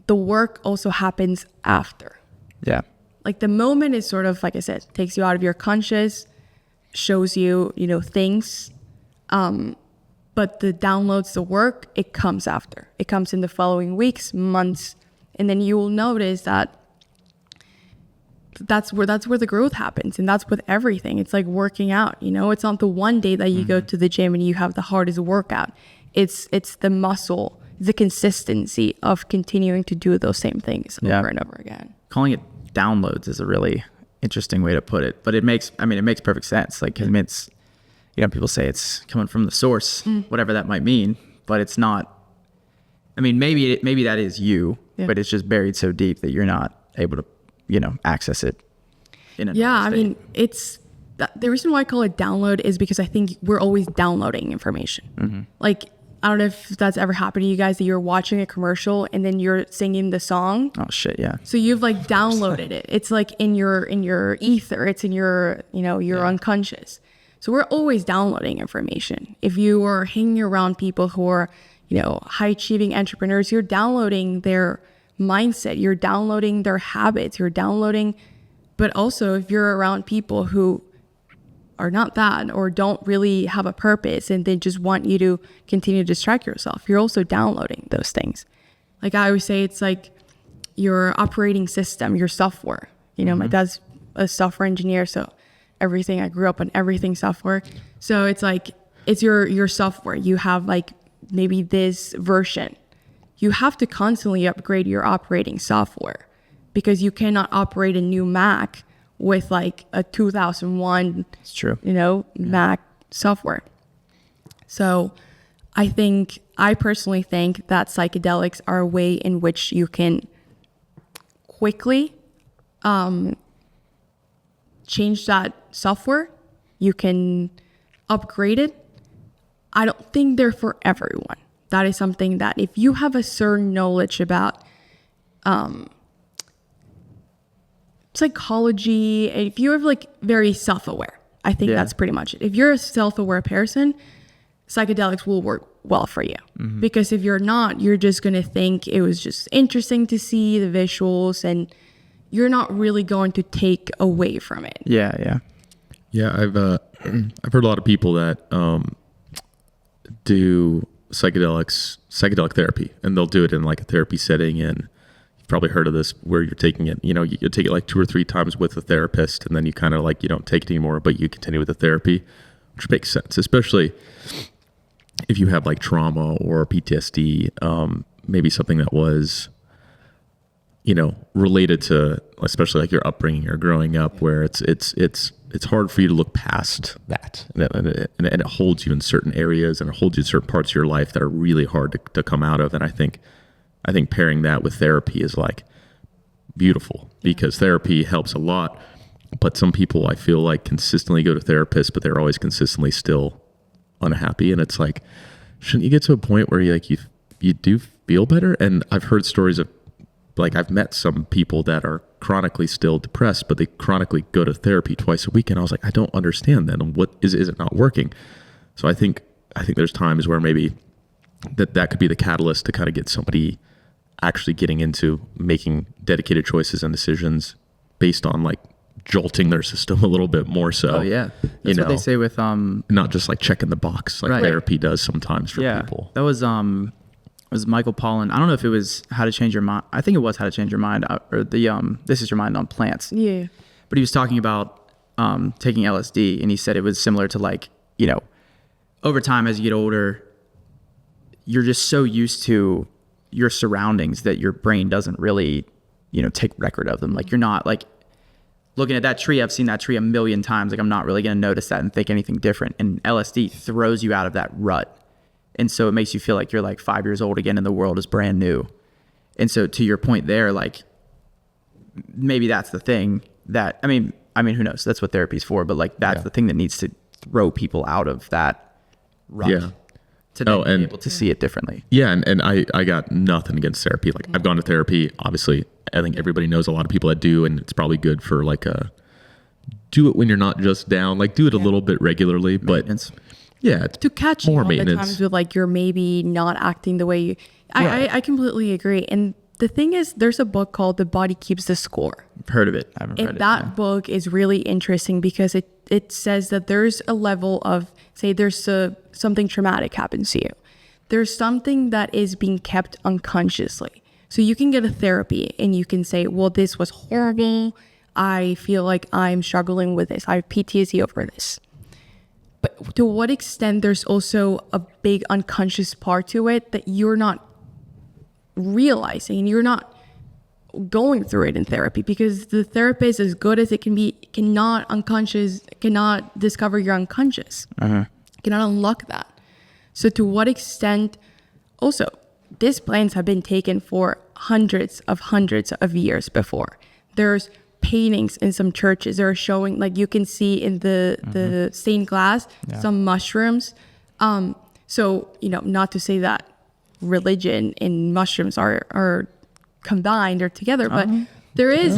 the work also happens after. Yeah. Like the moment is sort of, like I said, takes you out of your conscious, shows you, things. But the downloads, the work, it comes after. It comes in the following weeks, months, and then you will notice that that's where the growth happens. And that's with everything. It's like working out, it's not the one day that you go to the gym and you have the hardest workout. It's the muscle, the consistency of continuing to do those same things over and over again. Calling it downloads is a really interesting way to put it, but it makes perfect sense. Like, it's, people say it's coming from the source, whatever that might mean, but it's not. I mean, maybe that is you, but it's just buried so deep that you're not able to, access it. It's the reason why I call it download is because I think we're always downloading information. Like, I don't know if that's ever happened to you guys that you're watching a commercial and then you're singing the song. Oh shit, yeah. So you've like downloaded it. It's like in your ether. It's in your your unconscious. So we're always downloading information. If you are hanging around people who are high achieving entrepreneurs, you're downloading their mindset. You're downloading their habits. You're downloading. But also, if you're around people who are not that or don't really have a purpose and they just want you to continue to distract yourself, you're also downloading those things. Like I always say, it's like your operating system, your software. My dad's a software engineer, so I grew up on everything software. So it's like, it's your software. You have like maybe this version. You have to constantly upgrade your operating software because you cannot operate a new Mac with like a 2001, it's true. Mac software. So I personally think that psychedelics are a way in which you can quickly change that software. You can upgrade it. I don't think they're for everyone. That is something that if you have a certain knowledge about psychology, if you're like very self-aware, I think that's pretty much it. If you're a self-aware person, psychedelics will work well for you. Because if you're not, you're just going to think it was just interesting to see the visuals and you're not really going to take away from it. Yeah. I've heard a lot of people that do psychedelic therapy, and they'll do it in like a therapy setting. And you've probably heard of this, where you're taking it, you take it like 2 or 3 times with a therapist, and then you kind of like, you don't take it anymore, but you continue with the therapy, which makes sense, especially if you have like trauma or PTSD, maybe something that was, related to, especially like your upbringing or growing up, where it's hard for you to look past that, and it holds you in certain areas, and it holds you in certain parts of your life that are really hard to come out of. And I think pairing that with therapy is like beautiful, because therapy helps a lot. But some people, I feel like, consistently go to therapists, but they're always consistently still unhappy. And it's like, shouldn't you get to a point where you do feel better? And I've heard stories of, like, I've met some people that are chronically still depressed, but they chronically go to therapy twice a week. And I was like, I don't understand that. And what is it not working? So I think there's times where maybe that could be the catalyst to kind of get somebody actually getting into making dedicated choices and decisions based on like jolting their system a little bit more so. Oh yeah, that's what they say with not just like checking the box like Right. therapy does sometimes for people. That was Michael Pollan. I don't know if it was How to Change Your Mind. I think it was How to Change Your Mind, or the This Is Your Mind on Plants. Yeah. But he was talking about taking LSD, and he said it was similar to like, you know, over time as you get older, you're just so used to your surroundings that your brain doesn't really, you know, take record of them. Like you're not like looking at that tree. I've seen that tree a million times. Like I'm not really going to notice that and think anything different. And LSD throws you out of that rut. And so it makes you feel like you're like 5 years old again and the world is brand new. And so to your point there, like maybe that's the thing that, I mean, who knows? That's what therapy's for, but like that's the thing that needs to throw people out of that rut. Yeah. To then be able to see it differently. Yeah, and I got nothing against therapy. Like I've gone to therapy. Obviously, I think everybody knows a lot of people that do, and it's probably good for like do it when you're not just down. Like do it a little bit regularly, but yeah, To catch more you on the maintenance. times with like you're maybe not acting the way you. I completely agree. And the thing is, there's a book called The Body Keeps the Score. I've heard of it. I haven't read And it. that book is really interesting because it says that there's a level of, say there's something traumatic happens to you. There's something that is being kept unconsciously. So you can get a therapy and you can say, well, this was horrible. I feel like I'm struggling with this. I have PTSD over this. But to what extent there's also a big unconscious part to it that you're not realizing and you're not going through it in therapy, because the therapist, as good as it can be, cannot discover your unconscious, cannot unlock that. So to what extent, also, these plants have been taken for hundreds of years before. There's paintings in some churches that are showing, like you can see in the stained glass, some mushrooms. So, you know, not to say that religion and mushrooms are combined or together, but there is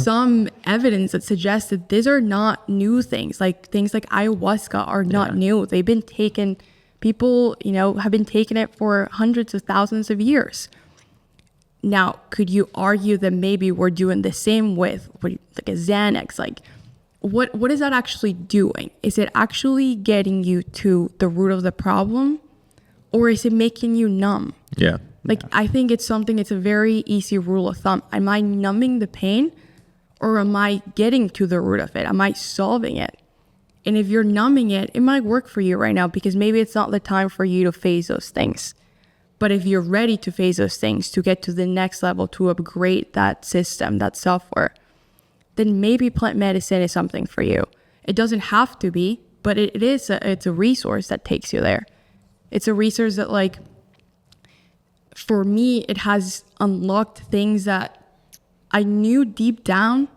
some evidence that suggests that these are not new things. Like things like ayahuasca are not new. They've been taken, people, you know, have been taking it for hundreds of thousands of years. Now, could you argue that maybe we're doing the same with like a Xanax? Like what is that actually doing? Is it actually getting you to the root of the problem, or is it making you numb? Yeah. Like, I think it's a very easy rule of thumb. Am I numbing the pain, or am I getting to the root of it? Am I solving it? And if you're numbing it, it might work for you right now because maybe it's not the time for you to face those things. But if you're ready to face those things, to get to the next level, to upgrade that system, that software, then maybe plant medicine is something for you. It doesn't have to be, but it's a resource that takes you there. It's a resource that, like, for me, it has unlocked things that I knew deep down,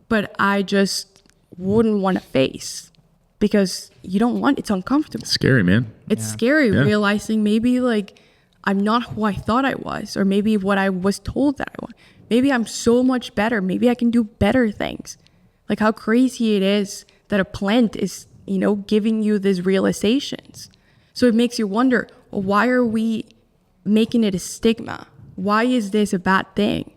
but I just wouldn't want to face because it's uncomfortable. Scary, man. It's scary realizing maybe like I'm not who I thought I was, or maybe what I was told that I was. Maybe I'm so much better. Maybe I can do better things. Like how crazy it is that a plant is, you know, giving you these realizations. So it makes you wonder, well, why are we making it a stigma? Why is this a bad thing?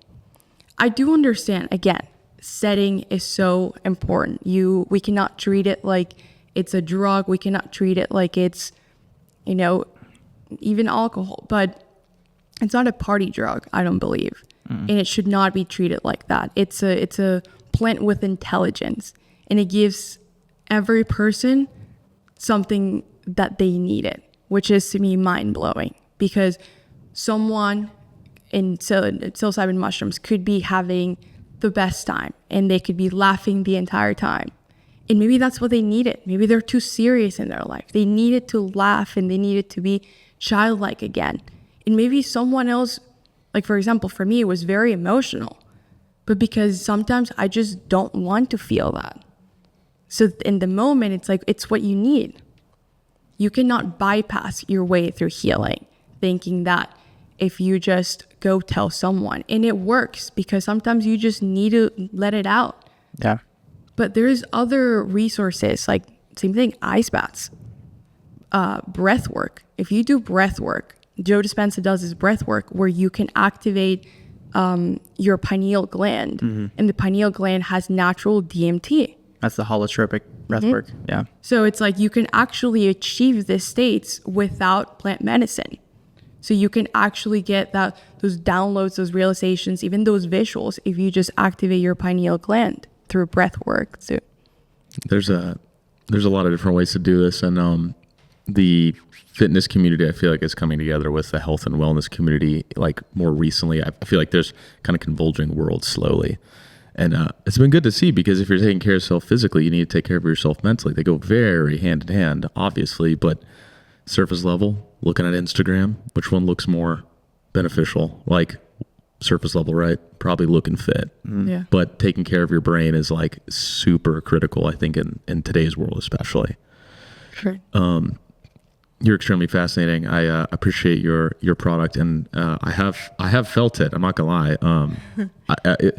I do understand, again, setting is so important. We cannot treat it like it's a drug. We cannot treat it like it's, you know, even alcohol, but it's not a party drug, I don't believe. And it should not be treated like that. It's a plant with intelligence, and it gives every person something that they needed, which is, to me, mind-blowing, because someone in psilocybin mushrooms could be having the best time and they could be laughing the entire time. And maybe that's what they needed. Maybe they're too serious in their life. They needed to laugh and they needed to be childlike again. And maybe someone else, like for example, for me, it was very emotional, but because sometimes I just don't want to feel that. So in the moment, it's like, it's what you need. You cannot bypass your way through healing, thinking that if you just go tell someone. And it works because sometimes you just need to let it out. Yeah. But there's other resources, like same thing, ice baths, breath work. If you do breath work, Joe Dispenza does his breath work where you can activate your pineal gland, and the pineal gland has natural DMT. That's the holotropic breath work. Yeah. So it's like you can actually achieve these states without plant medicine. So you can actually get those downloads, those realizations, even those visuals if you just activate your pineal gland through breath work. So There's a lot of different ways to do this, and the fitness community I feel like is coming together with the health and wellness community. Like more recently, I feel like there's kind of converging worlds slowly, and it's been good to see, because if you're taking care of yourself physically, you need to take care of yourself mentally. They go very hand in hand, obviously, but surface level, looking at Instagram, which one looks more beneficial? Like surface level, right? Probably looking fit. yeah. But taking care of your brain is like super critical, I think, in today's world especially. Sure. You're extremely fascinating. I appreciate your product, and I have felt it. I'm not gonna lie.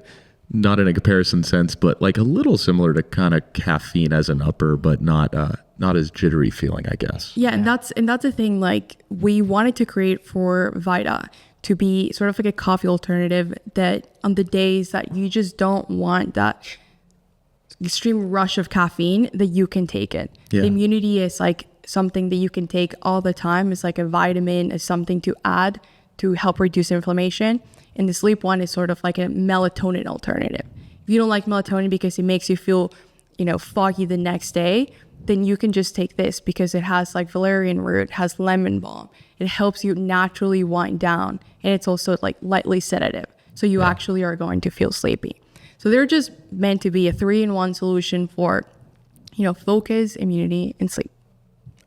Not in a comparison sense, but like a little similar to kind of caffeine as an upper, but not as jittery feeling, I guess. Yeah, and that's the thing. Like we wanted to create for Vita to be sort of like a coffee alternative that on the days that you just don't want that extreme rush of caffeine, that you can take it. Yeah. The immunity is like something that you can take all the time. It's like a vitamin, is something to add to help reduce inflammation. And the sleep one is sort of like a melatonin alternative. If you don't like melatonin because it makes you feel, foggy the next day, then you can just take this because it has like valerian root, has lemon balm. It helps you naturally wind down, and it's also like lightly sedative. So you actually are going to feel sleepy. So they're just meant to be a 3-in-1 solution for, focus, immunity, and sleep.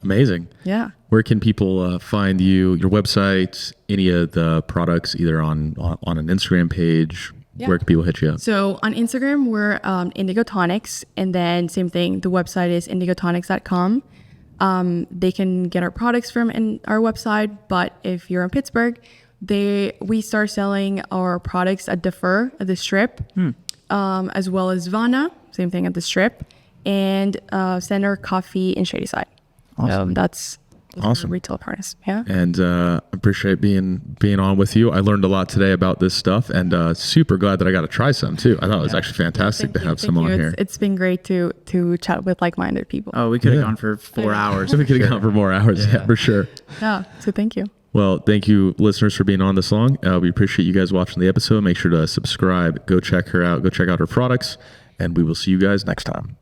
Amazing. Yeah. Where can people find you, your website, any of the products, either on an Instagram page? Yeah. Where can people hit you up? So on Instagram, we're Indigo Tonics. And then same thing, the website is indigotonics.com. They can get our products from our website. But if you're in Pittsburgh, we start selling our products at the Strip, as well as Vana, same thing at the Strip, and Center Coffee in Shadyside. Awesome. That's Awesome. retail partners. Yeah. And appreciate being on with you. I learned a lot today about this stuff, and super glad that I got to try some too. I thought it was actually fantastic to have some on here. It's been great to chat with like-minded people. Oh, we could have gone for 4 hours. We could have gone for more hours, yeah, for sure. Yeah. So thank you. Well, thank you, listeners, for being on this long. We appreciate you guys watching the episode. Make sure to subscribe. Go check her out. Go check out her products, and we will see you guys next time.